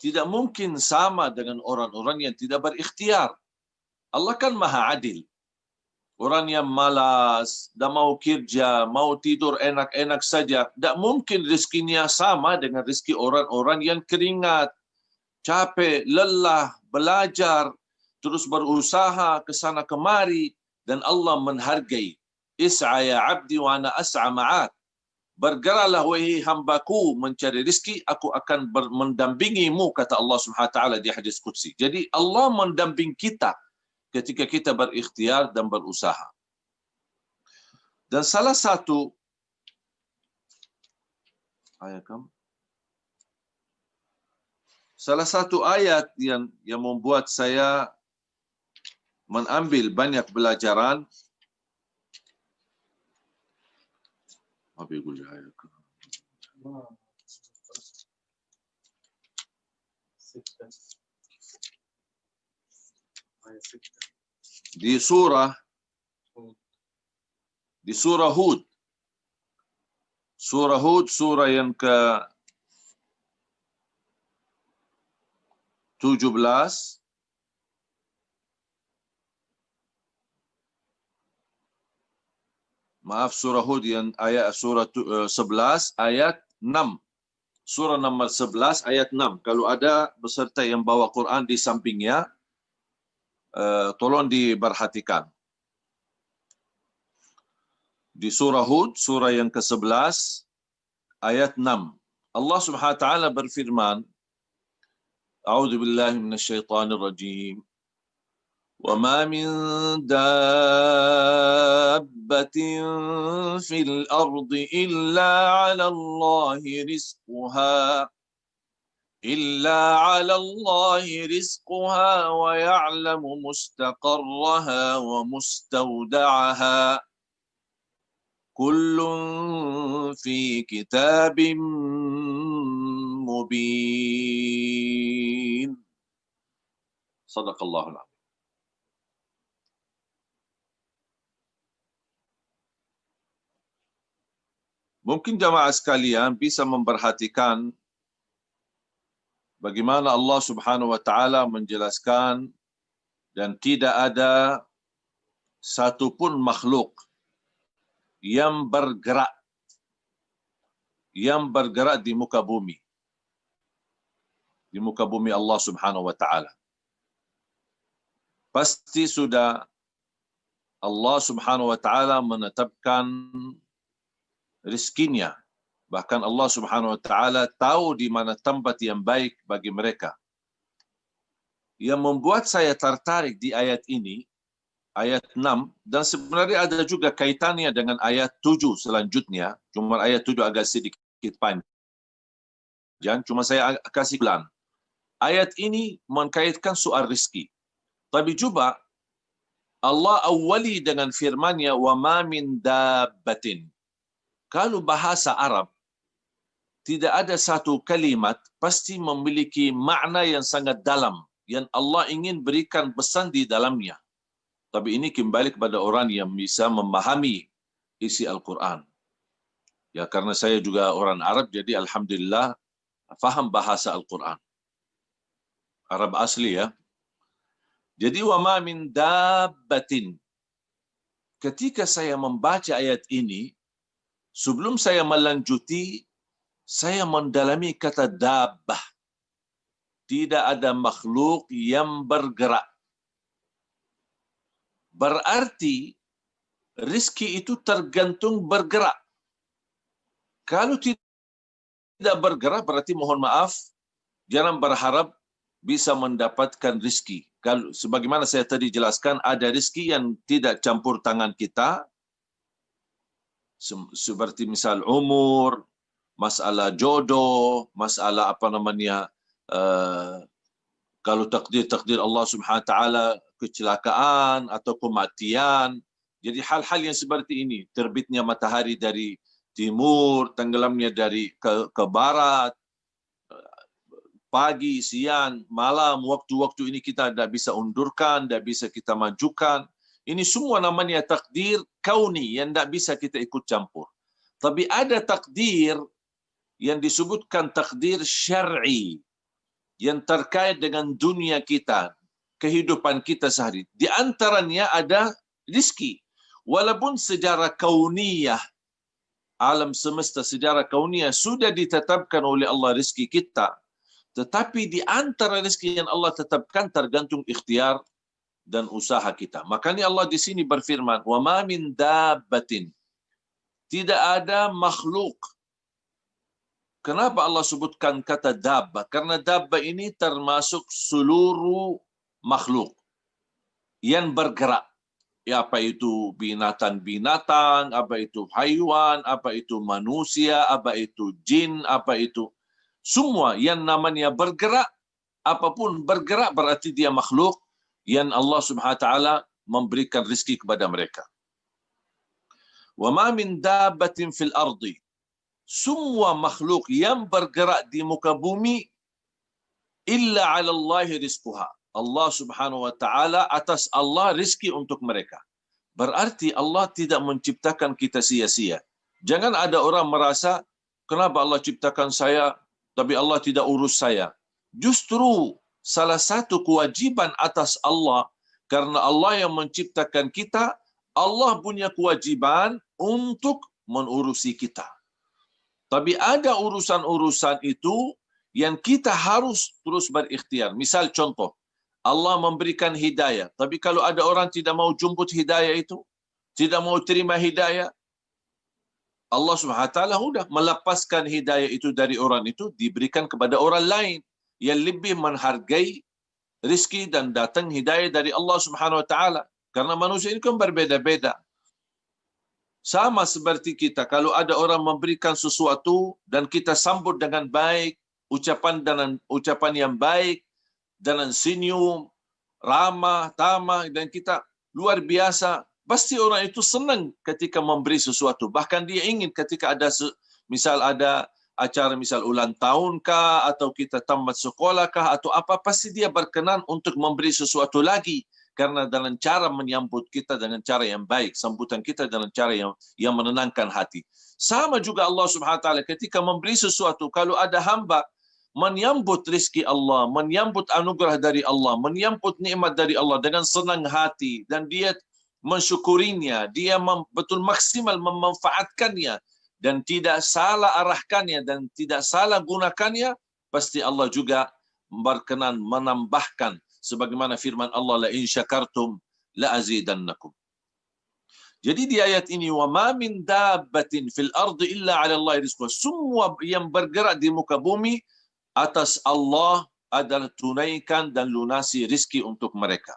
tidak mungkin sama dengan orang-orang yang tidak berikhtiar. Allah kan maha adil. Orang yang malas, dah mau kerja, mau tidur enak-enak saja, tak mungkin rezekinya sama dengan rezeki orang-orang yang keringat, capek, lelah, belajar, terus berusaha ke sana kemari, dan Allah menghargai. Is'a ya abdi wa ana as'a ma'ak. Bergeraklah wahai hambaku mencari rezeki, aku akan mendampingimu, kata Allah SWT di hadis qudsi. Jadi Allah mendamping kita ketika kita berikhtiar dan berusaha. Dan salah satu ayat yang membuat saya mengambil banyak pelajaran. Di surah Hud. Surah Hud, surah yang ke-17. Maaf, surah Hud yang surah 11 ayat 6. Surah nomor 11 ayat 6. Kalau ada peserta yang bawa Quran di sampingnya, tolong diperhatikan. Di surah Hud, surah yang ke-11 ayat 6. Allah Subhanahu wa taala berfirman, A'udzu billahi minasyaitonir rajim. وَمَا مِن دَابَّةٍ فِي الْأَرْضِ إِلَّا عَلَى اللَّهِ رِزْقُهَا وَيَعْلَمُ مُسْتَقَرَّهَا وَمُسْتَوْدَعَهَا كُلٌّ فِي كِتَابٍ مُبِينٍ. Sadaqallahul Azim. Mungkin jamaah sekalian bisa memperhatikan bagaimana Allah Subhanahu wa taala menjelaskan, dan tidak ada satupun makhluk yang bergerak di muka bumi. Di muka bumi Allah Subhanahu wa taala. Pasti sudah Allah Subhanahu wa taala menetapkan rezekinya. Bahkan Allah Subhanahu wa taala tahu di mana tempat yang baik bagi mereka. Yang membuat saya tertarik di ayat ini, ayat 6, dan sebenarnya ada juga kaitannya dengan ayat 7 selanjutnya. Cuma ayat 7 agak sedikit panjang, cuma saya kasih pelan. ayat ini mengkaitkan soal rizki. Tapi cuba Allah awali dengan firman-Nya wa ma min dabbatin. Kalau bahasa Arab tidak ada satu kalimat pasti memiliki makna yang sangat dalam yang Allah ingin berikan pesan di dalamnya. Tapi ini kembali kepada orang yang bisa memahami isi Al-Quran. Ya, karena saya juga orang Arab, jadi alhamdulillah faham bahasa Al-Quran. Arab asli ya. Jadi wa ma min dabbatin. Ketika saya membaca ayat ini, sebelum saya melanjuti, saya mendalami kata dabbah. Tidak ada makhluk yang bergerak. Berarti rizki itu tergantung bergerak. Kalau tidak bergerak, berarti mohon maaf, jangan berharap bisa mendapatkan rizki. Kalau sebagaimana saya tadi jelaskan, ada rizki yang tidak campur tangan kita, seperti misal umur, masalah jodoh, masalah kalau takdir Allah Subhanahu wa taala kecelakaan atau kematian. Jadi hal-hal yang seperti ini, terbitnya matahari dari timur, tenggelamnya dari ke barat, pagi, siang, malam, waktu-waktu ini kita tidak bisa undurkan, tidak bisa kita majukan. Ini semua namanya takdir kauni yang tidak bisa kita ikut campur. Tapi ada takdir yang disebutkan takdir syar'i yang terkait dengan dunia kita, kehidupan kita sehari. Di antaranya ada rizki. Walaupun sejarah kauniyah, alam semesta sejarah kauniyah sudah ditetapkan oleh Allah rizki kita, tetapi di antara rizki yang Allah tetapkan tergantung ikhtiar dan usaha kita. Makanya Allah di sini berfirman, wa ma min dabbatin. Tidak ada makhluk. Kenapa Allah sebutkan kata dabbah? Karena dabbah ini termasuk seluruh makhluk yang bergerak. Ya, apa itu binatang-binatang, apa itu haiwan, apa itu manusia, apa itu jin, apa itu semua yang namanya bergerak, apapun bergerak berarti dia makhluk yang Allah Subhanahu wa taala memberikan rezeki kepada mereka. Wa ma min dabbatin fil ardi. Semua makhluk yang bergerak di muka bumi illa 'ala Allahi rizquha. Allah Subhanahu wa taala, atas Allah rizki untuk mereka. Berarti Allah tidak menciptakan kita sia-sia. Jangan ada orang merasa kenapa Allah ciptakan saya tapi Allah tidak urus saya. Justru salah satu kewajiban atas Allah, karena Allah yang menciptakan kita, Allah punya kewajiban untuk mengurusi kita. Tapi ada urusan-urusan itu yang kita harus terus berikhtiar. Misal contoh, Allah memberikan hidayah. Tapi kalau ada orang tidak mau jemput hidayah itu, tidak mau terima hidayah, Allah Subhanahu wa taala sudah melepaskan hidayah itu dari orang itu, diberikan kepada orang lain yang lebih menghargai rezeki dan datang hidayah dari Allah Subhanahu wa taala. Karena manusia ini kan berbeda-beda. Sama seperti kita, kalau ada orang memberikan sesuatu dan kita sambut dengan baik, ucapan yang baik, dengan senyum, ramah, tamah, dan kita luar biasa, pasti orang itu senang ketika memberi sesuatu. Bahkan dia ingin ketika ada misal ada acara misal ulang tahun kah, atau kita tamat sekolah kah, atau apa, pasti dia berkenan untuk memberi sesuatu lagi. Karena dengan cara menyambut kita dengan cara yang baik, sambutan kita dengan cara yang menenangkan hati. Sama juga Allah Subhanahu wa taala ketika memberi sesuatu, kalau ada hamba menyambut rezeki Allah, menyambut anugerah dari Allah, menyambut nikmat dari Allah dengan senang hati, dan dia mensyukurinya, dia betul maksimal memanfaatkannya dan tidak salah arahkannya dan tidak salah gunakannya, pasti Allah juga berkenan menambahkan. Sebagaimana firman Allah, la in syakartum la azidannakum. Jadi di ayat ini, wa ma min dabbatin fil ardi illa 'ala Allah rizquha. Semua yang bergerak di muka bumi atas Allah adalah tunaikan dan lunasi rizki untuk mereka.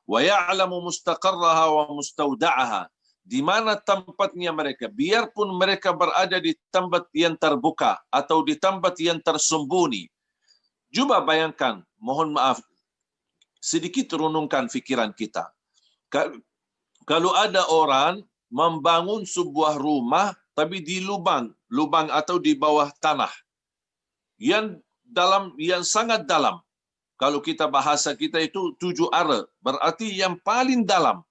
Wa ya'lamu mustaqarraha wa mustauda'aha. Di mana tempatnya mereka, biarpun mereka berada di tempat yang terbuka atau di tempat yang tersembunyi. Coba bayangkan, mohon maaf, sedikit renungkan fikiran kita. Kalau ada orang membangun sebuah rumah tapi di lubang atau di bawah tanah yang dalam, yang sangat dalam. Kalau kita bahasa kita itu 7 ara, berarti yang paling dalam.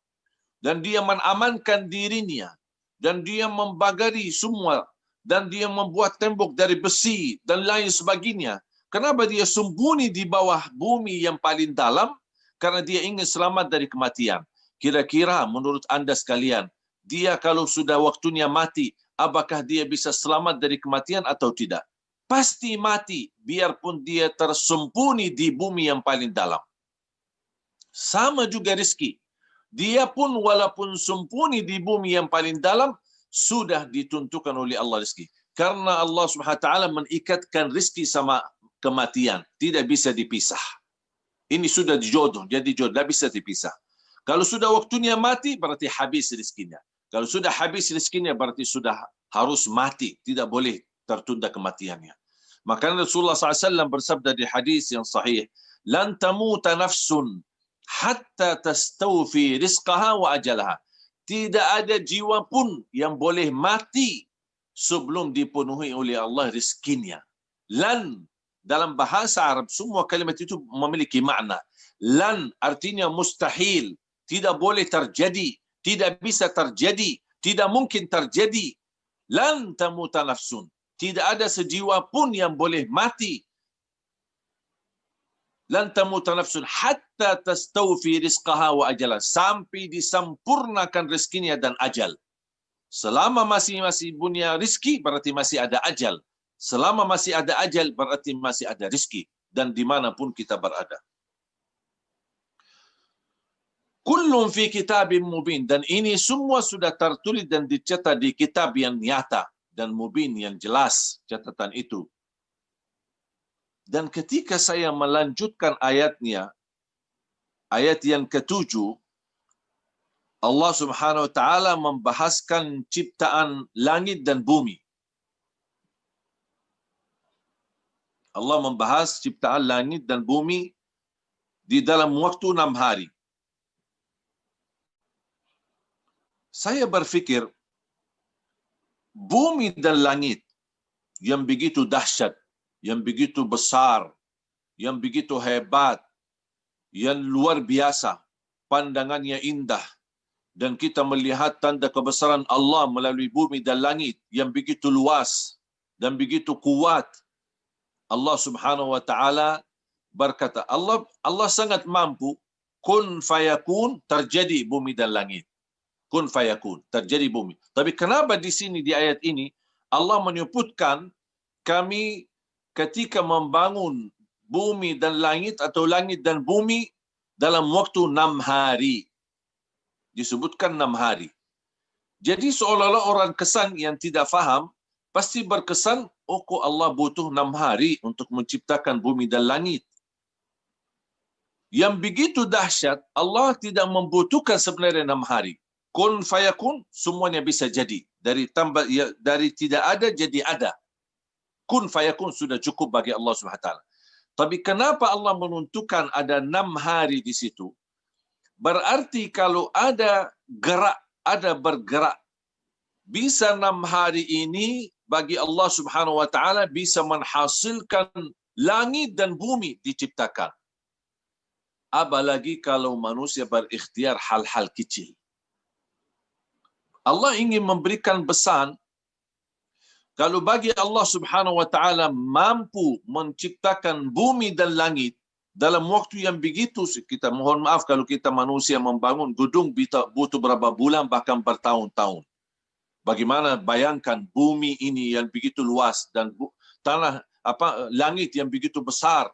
Dan dia mengamankan dirinya, dan dia membagari semua, dan dia membuat tembok dari besi dan lain sebagainya. Kenapa dia sembunyi di bawah bumi yang paling dalam? Karena dia ingin selamat dari kematian. Kira-kira menurut anda sekalian, dia kalau sudah waktunya mati, apakah dia bisa selamat dari kematian atau tidak? Pasti mati, biarpun dia tersembunyi di bumi yang paling dalam. Sama juga rezeki. Dia pun walaupun sembunyi di bumi yang paling dalam, sudah ditentukan oleh Allah rezeki. Karena Allah SWT mengikatkan rezeki sama kematian. Tidak bisa dipisah. Ini sudah dijodoh, jadi jodoh, tidak bisa dipisah. Kalau sudah waktunya mati, berarti habis rezekinya. Kalau sudah habis rezekinya, berarti sudah harus mati. Tidak boleh tertunda kematiannya. Maka Rasulullah SAW bersabda di hadis yang sahih, "Lan tamuta nafsun hatta tastawfi rizqaha wa ajalaha." Tidak ada jiwa pun yang boleh mati sebelum dipenuhi oleh Allah rezekinya. Lan, dalam bahasa Arab, semua kalimat itu memiliki makna. Lan artinya mustahil, tidak boleh terjadi, tidak bisa terjadi, tidak mungkin terjadi. Lan tamuta nafsun. Tidak ada sejiwa pun yang boleh mati. Lan tamuta nafsun hatta tastawfi rizqaha wa ajalah. Sampai disempurnakan rezekinya dan ajal. Selama masih punya rezeki, berarti masih ada ajal. Selama masih ada ajal, berarti masih ada rezeki. Dan dimanapun kita berada. Kullun fi kitabim mubin. Dan ini semua sudah tertulis dan dicetak di kitab yang nyata. Dan mubin yang jelas catatan itu. Dan ketika saya melanjutkan ayatnya, ayat yang ke-7, Allah Subhanahu wa taala membahaskan ciptaan langit dan bumi. Allah membahas ciptaan langit dan bumi di dalam waktu 6 hari. Saya berfikir, bumi dan langit yang begitu dahsyat, yang begitu besar, yang begitu hebat, yang luar biasa, pandangannya indah, dan kita melihat tanda kebesaran Allah melalui bumi dan langit yang begitu luas dan begitu kuat. Allah Subhanahu wa taala berkata, Allah sangat mampu, kun fayakun, terjadi bumi dan langit. Kun fayakun, terjadi bumi. Tapi kenapa di sini di ayat ini Allah menyebutkan kami ketika membangun bumi dan langit atau langit dan bumi dalam waktu 6 hari. Disebutkan 6 hari. Jadi seolah-olah orang kesan yang tidak faham pasti berkesan, oh kok Allah butuh 6 hari untuk menciptakan bumi dan langit. Yang begitu dahsyat, Allah tidak membutuhkan sebenarnya 6 hari. Kun fayakun, semuanya bisa jadi. Dari tidak ada jadi ada. Kun fayakun sudah cukup bagi Allah SWT. Tapi kenapa Allah menentukan ada 6 hari di situ? Berarti kalau ada gerak, ada bergerak, bisa 6 hari ini bagi Allah Subhanahu wa taala bisa menghasilkan langit dan bumi diciptakan. Apalagi kalau manusia berikhtiar hal-hal kecil. Allah ingin memberikan pesan, kalau bagi Allah Subhanahu wa taala mampu menciptakan bumi dan langit dalam waktu yang begitu, kita mohon maaf kalau kita manusia membangun gedung butuh berapa bulan bahkan bertahun-tahun. Bagaimana bayangkan bumi ini yang begitu luas dan langit yang begitu besar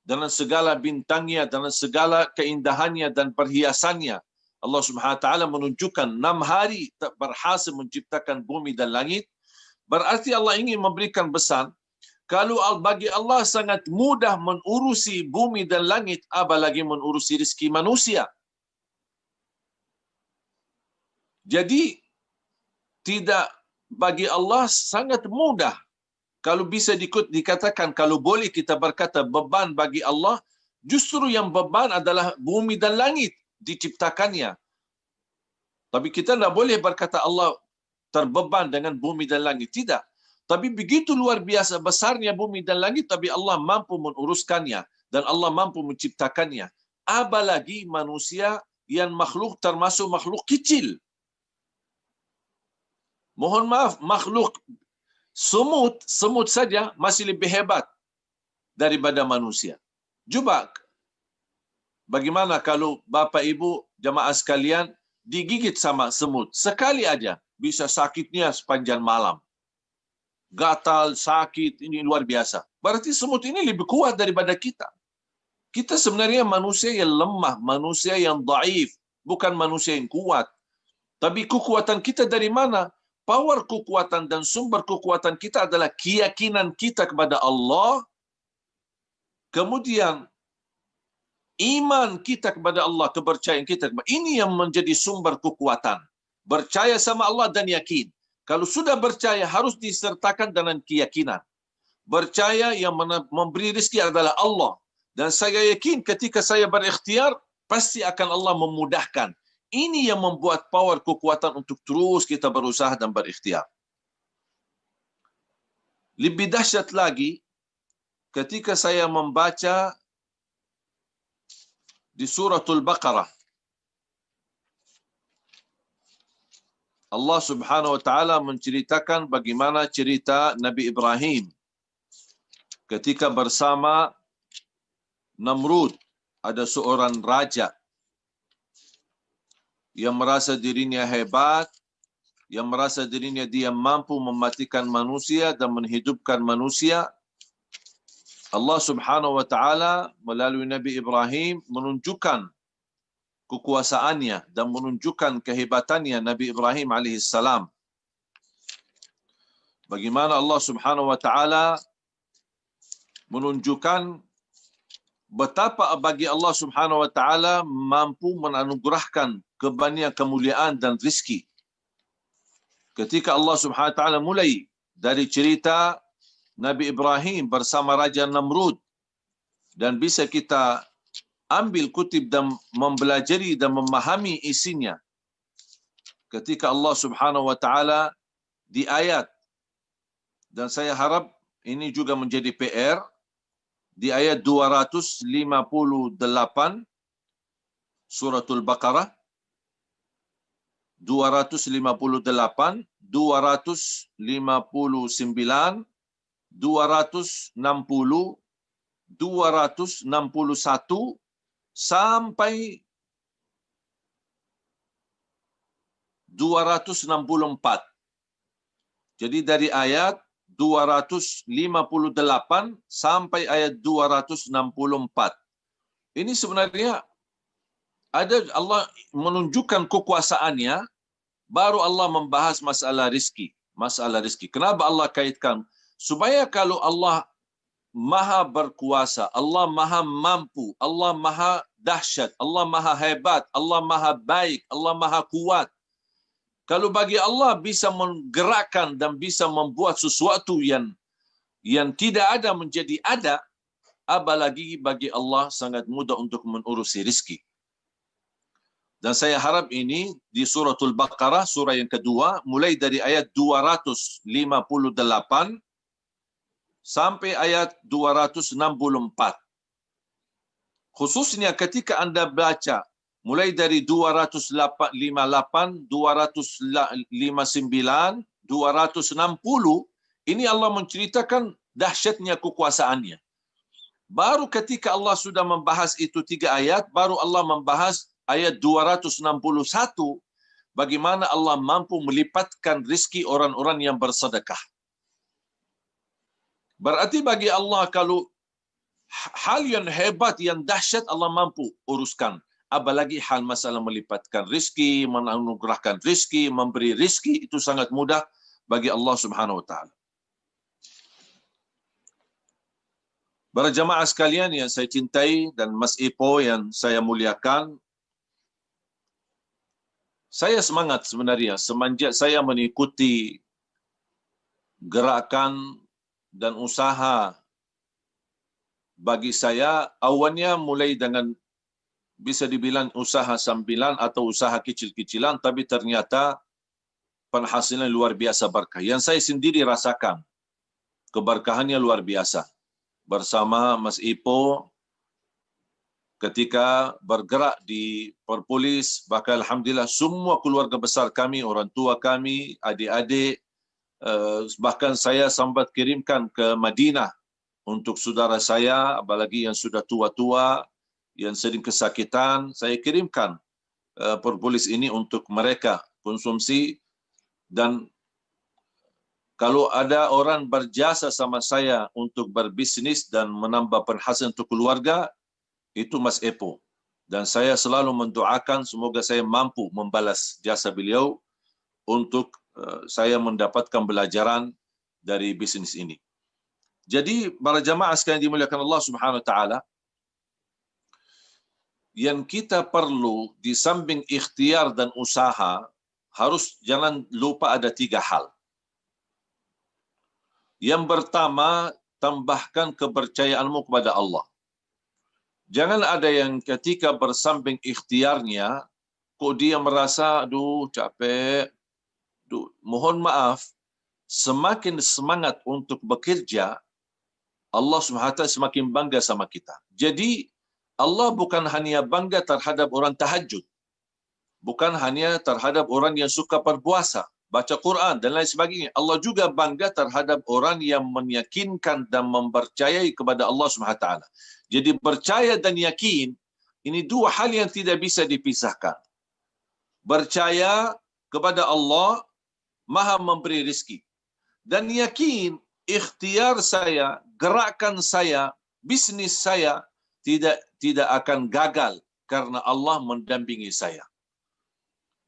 dengan segala bintangnya, dengan segala keindahannya dan perhiasannya. Allah Subhanahu wa taala menunjukkan 6 hari berhasil menciptakan bumi dan langit. Berarti Allah ingin memberikan pesan, kalau bagi Allah sangat mudah mengurusi bumi dan langit, apalagi mengurusi rezeki manusia. Jadi tidak, bagi Allah sangat mudah kalau bisa dikatakan, kalau boleh kita berkata beban bagi Allah, justru yang beban adalah bumi dan langit diciptakannya. Tapi kita tidak boleh berkata Allah terbeban dengan bumi dan langit. Tidak. Tapi begitu luar biasa besarnya bumi dan langit, tapi Allah mampu menguruskannya dan Allah mampu menciptakannya. Apalagi manusia yang makhluk termasuk makhluk kecil. Mohon maaf, makhluk semut saja masih lebih hebat daripada manusia. Cuba bagaimana kalau bapa ibu jamaah sekalian digigit sama semut sekali aja, bisa sakitnya sepanjang malam. Gatal, sakit, ini luar biasa. Berarti semut ini lebih kuat daripada kita. Kita sebenarnya manusia yang lemah, manusia yang dhaif, bukan manusia yang kuat. Tapi kekuatan kita dari mana? Power kekuatan dan sumber kekuatan kita adalah keyakinan kita kepada Allah. Kemudian iman kita kepada Allah, kepercayaan kita. Ini yang menjadi sumber kekuatan. Percaya sama Allah dan yakin. Kalau sudah percaya harus disertakan dengan keyakinan. Percaya yang memberi rezeki adalah Allah. Dan saya yakin ketika saya berikhtiar, pasti akan Allah memudahkan. Ini yang membuat power kekuatan untuk terus kita berusaha dan berikhtiar. Lebih dahsyat lagi, ketika saya membaca di suratul Baqarah, Allah Subhanahu wa taala menceritakan bagaimana cerita Nabi Ibrahim ketika bersama Namrud. Ada seorang raja yang merasa dirinya hebat, yang merasa dirinya dia mampu mematikan manusia dan menghidupkan manusia. Allah Subhanahu wa taala melalui Nabi Ibrahim menunjukkan kekuasaannya dan menunjukkan kehebatannya Nabi Ibrahim alaihissalam. Bagaimana Allah Subhanahu wa taala menunjukkan betapa bagi Allah Subhanahu wa taala mampu menganugerahkan kebanyakan kemuliaan dan rezeki. Ketika Allah Subhanahu wa taala mulai dari cerita Nabi Ibrahim bersama Raja Namrud, dan bisa kita ambil kutip dan mempelajari dan memahami isinya. Ketika Allah Subhanahu wa taala di ayat, dan saya harap ini juga menjadi PR, di ayat 258 suratul Baqarah, 258, 259, 260, 261 sampai 264. Jadi dari ayat 258 sampai ayat 264. Ini sebenarnya ada Allah menunjukkan kekuasaannya, baru Allah membahas masalah rizki. Masalah rizki. Kenapa Allah kaitkan? Supaya kalau Allah maha berkuasa, Allah maha mampu, Allah maha dahsyat, Allah maha hebat, Allah maha baik, Allah maha kuat. Kalau bagi Allah bisa menggerakkan dan bisa membuat sesuatu yang tidak ada menjadi ada, apalagi bagi Allah sangat mudah untuk mengurusi rezeki. Dan saya harap ini di suratul Baqarah, surah yang kedua, mulai dari ayat 258 sampai ayat 264. Khususnya ketika Anda baca mulai dari 258, 259, 260, ini Allah menceritakan dahsyatnya kekuasaannya. Baru ketika Allah sudah membahas itu 3 ayat, baru Allah membahas ayat 261, bagaimana Allah mampu melipatkan rezeki orang-orang yang bersedekah. Berarti bagi Allah kalau hal yang hebat, yang dahsyat Allah mampu uruskan. Apalagi hal masalah melipatkan rezeki, menganugerahkan rezeki, memberi rezeki, itu sangat mudah bagi Allah Subhanahu wa taala. Para jamaah sekalian yang saya cintai dan Mas Ipo yang saya muliakan, saya semangat sebenarnya semenjak saya mengikuti gerakan dan usaha bagi saya awalnya mulai dengan bisa dibilang usaha sambilan atau usaha kecil-kecilan, tapi ternyata penghasilan luar biasa berkah. Yang saya sendiri rasakan keberkahannya luar biasa. Bersama Mas Ipo ketika bergerak di Perpolis, bahkan alhamdulillah semua keluarga besar kami, orang tua kami, adik-adik, bahkan saya sempat kirimkan ke Madinah untuk saudara saya, apalagi yang sudah tua-tua, yang sering kesakitan, saya kirimkan Perpolis ini untuk mereka konsumsi. Dan kalau ada orang berjasa sama saya untuk berbisnis dan menambah penghasilan untuk keluarga, itu Mas Epo. Dan saya selalu mendoakan semoga saya mampu membalas jasa beliau untuk saya mendapatkan pelajaran dari bisnis ini. Jadi para jamaah sekalian dimuliakan Allah Subhanahu wa taala, yang kita perlu di samping ikhtiar dan usaha, harus jangan lupa ada 3 hal. Yang pertama, tambahkan kepercayaanmu kepada Allah. Jangan ada yang ketika bersamping ikhtiarnya, kok dia merasa, aduh capek, mohon maaf, semakin semangat untuk bekerja, Allah SWT semakin bangga sama kita. Jadi, Allah bukan hanya bangga terhadap orang tahajud, bukan hanya terhadap orang yang suka berpuasa, baca Quran dan lain sebagainya. Allah juga bangga terhadap orang yang meyakinkan dan mempercayai kepada Allah SWT. Jadi percaya dan yakin, ini 2 hal yang tidak bisa dipisahkan. Percaya kepada Allah, Maha memberi rezeki. Dan yakin, ikhtiar saya, gerakan saya, bisnis saya, tidak akan gagal karena Allah mendampingi saya.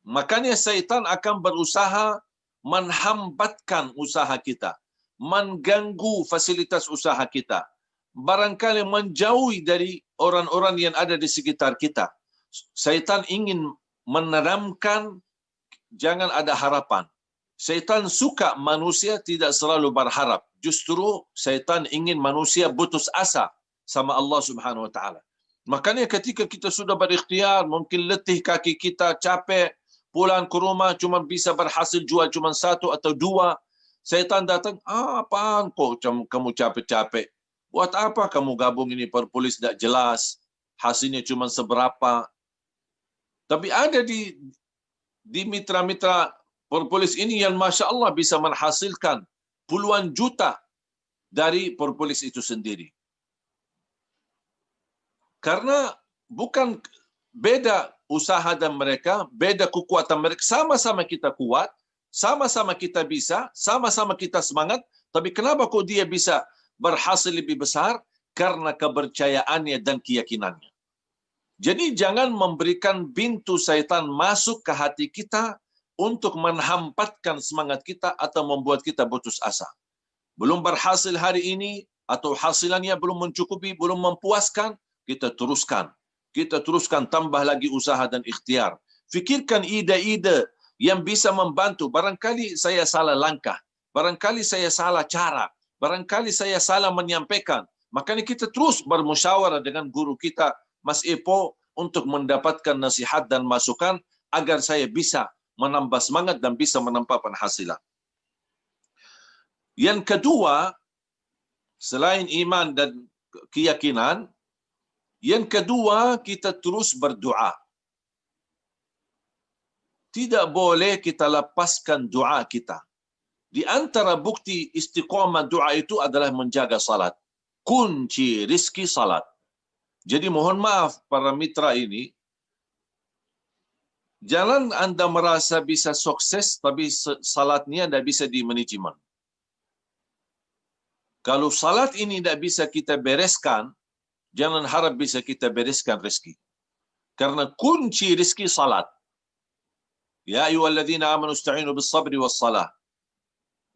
Makanya syaitan akan berusaha menghambatkan usaha kita, mengganggu fasilitas usaha kita, barangkali menjauhi dari orang-orang yang ada di sekitar kita. Syaitan ingin menanamkan jangan ada harapan. Syaitan suka manusia tidak selalu berharap. Justru syaitan ingin manusia putus asa sama Allah Subhanahu wa taala. Makanya ketika kita sudah berikhtiar, mungkin letih kaki kita, capek, pulang ke rumah cuma bisa berhasil jual cuma 1 atau 2, syaitan datang, apaan kok kamu capek-capek? Buat apa kamu gabung ini Perpolis tidak jelas, hasilnya cuma seberapa. Tapi ada di mitra-mitra Perpolis ini yang Masya Allah bisa menghasilkan puluhan juta dari Perpolis itu sendiri. Karena bukan beda usaha dan mereka, beda kekuatan mereka, sama-sama kita kuat, sama-sama kita bisa, sama-sama kita semangat, tapi kenapa kok dia bisa berhasil lebih besar? Karena kepercayaannya dan keyakinannya. Jadi jangan memberikan pintu syaitan masuk ke hati kita untuk menghambatkan semangat kita atau membuat kita putus asa. Belum berhasil hari ini atau hasilannya belum mencukupi, belum memuaskan, kita teruskan. Kita teruskan tambah lagi usaha dan ikhtiar. Fikirkan ide-ide yang bisa membantu. Barangkali saya salah langkah. Barangkali saya salah cara. Barangkali saya salah menyampaikan. Makanya kita terus bermusyawarah dengan guru kita, Mas Epo, untuk mendapatkan nasihat dan masukan agar saya bisa menambah semangat dan bisa menambah penghasilan. Yang kedua, selain iman dan keyakinan, yang kedua kita terus berdoa. Tidak boleh kita lepaskan doa kita. Di antara bukti istiqamah doa itu adalah menjaga salat. Kunci rizki salat. Jadi mohon maaf para mitra ini, jangan Anda merasa bisa sukses tapi salatnya tidak bisa di-manajemen. Kalau salat ini tidak bisa kita bereskan, jangan harap bisa kita bereskan rezeki. Karena kunci rezeki salat. Ya ayyuhalladzina amanu ista'inu bis-sabri was-salah.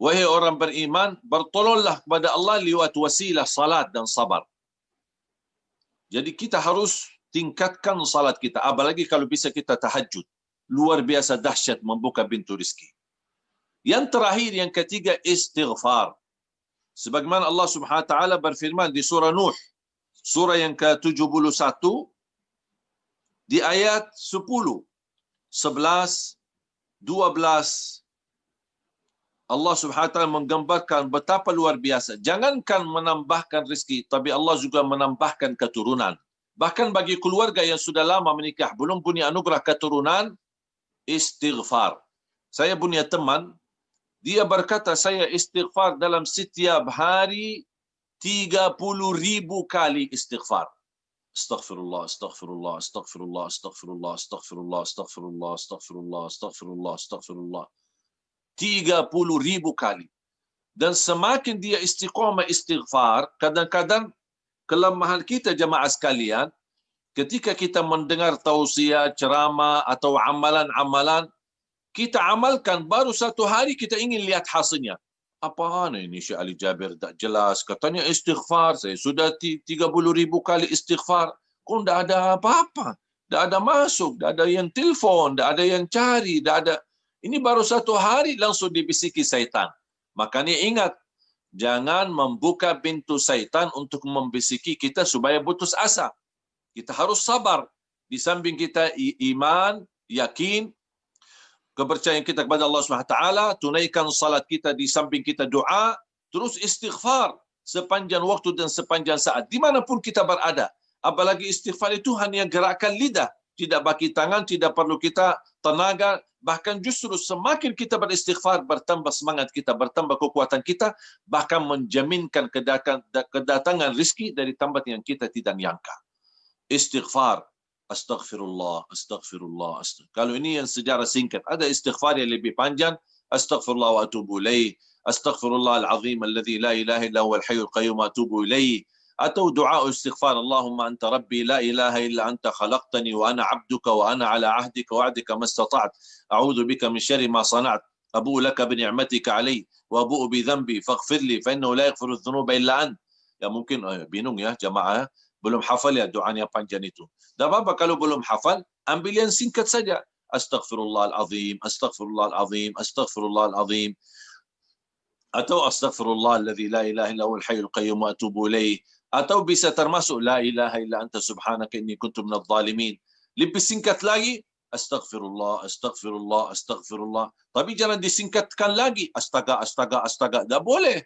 Wahai orang beriman, bertolonglah kepada Allah lewat wasilah salat dan sabar. Jadi kita harus tingkatkan salat kita, apalagi kalau bisa kita tahajud. Luar biasa dahsyat membuka pintu rezeki. Yang terakhir, yang ketiga, istighfar. Sebagaimana Allah Subhanahu wa taala berfirman di surah Nuh, surah yang ke-71 di ayat 10, 11, 12, Allah Subhanahu wa taala menggambarkan betapa luar biasa. Jangankan menambahkan rezeki, tapi Allah juga menambahkan keturunan. Bahkan bagi keluarga yang sudah lama menikah, belum punya anugerah keturunan, istighfar. Saya punya teman, dia berkata, saya istighfar dalam setiap hari 30.000 kali istighfar. Astaghfirullah, astaghfirullah, astaghfirullah, astaghfirullah, astaghfirullah, astaghfirullah, astaghfirullah, astaghfirullah, astaghfirullah. 30.000 kali. Dan semakin dia istiqamah istighfar, kadang-kadang kelemahan kita jemaah sekalian, ketika kita mendengar tausiah, ceramah atau amalan-amalan, kita amalkan baru satu hari kita ingin lihat hasilnya. Apaan ini Syekh Ali Jabir tak jelas, katanya istighfar, saya sudah 30.000 kali istighfar, kok tidak ada apa-apa, tidak ada masuk, tidak ada yang telefon, tidak ada yang cari, tidak ada. Ini baru satu hari langsung dibisiki syaitan. Makanya ingat, jangan membuka pintu syaitan untuk membisiki kita supaya putus asa. Kita harus sabar. Di samping kita iman, yakin, kepercayaan kita kepada Allah SWT, tunaikan salat kita, di samping kita doa, terus istighfar sepanjang waktu dan sepanjang saat, dimanapun kita berada. Apalagi istighfar itu hanya gerakan lidah, tidak bagi tangan, tidak perlu kita tenaga, bahkan justru semakin kita beristighfar, bertambah semangat kita, bertambah kekuatan kita, bahkan menjaminkan kedatangan rezeki dari tempat yang kita tidak nyangka. Istighfar. Astaghfirullah, astaghfirullah, astaghfirullah. Kalau ini yang sejarah singkat, ada istighfar yang lebih panjang. Astaghfirullah wa atubu ilaih. Astaghfirullah al-azim alladhi la ilaha illa huwal hayyul qayyum wa atubu ilaih. Atau doa istighfar, Allahumma anta rabbi la ilaha illa anta khalaqtani wa ana abduka wa ana ala ahdika wa wa'dika mastata'at. A'udzu bika min syarri ma sana'at. Abu'u laka bi ni'matika alayya wa abu'u bi dhanbi faghfir li fa innahu la yaghfiru dhunuba illa ant. Ya mungkin bingung ya jemaah, belum hafal ya doanya panjang itu. Tak apa kalau belum hafal, ambil yang singkat saja. Astaghfirullahalazim, astaghfirullahalazim, astaghfirullahalazim. Atau astaghfirullah alladzi la ilaha illa huwal hayyul qayyum wa atubu ilaih. Atau bisa termasuk la ilaha illa anta subhanaka inni kuntu minadh dhalimin. Lebih singkat lagi, astaghfirullah, astaghfirullah, astaghfirullah. Tapi jangan disingkatkan lagi, astaga, astaga, astaga. Tak boleh.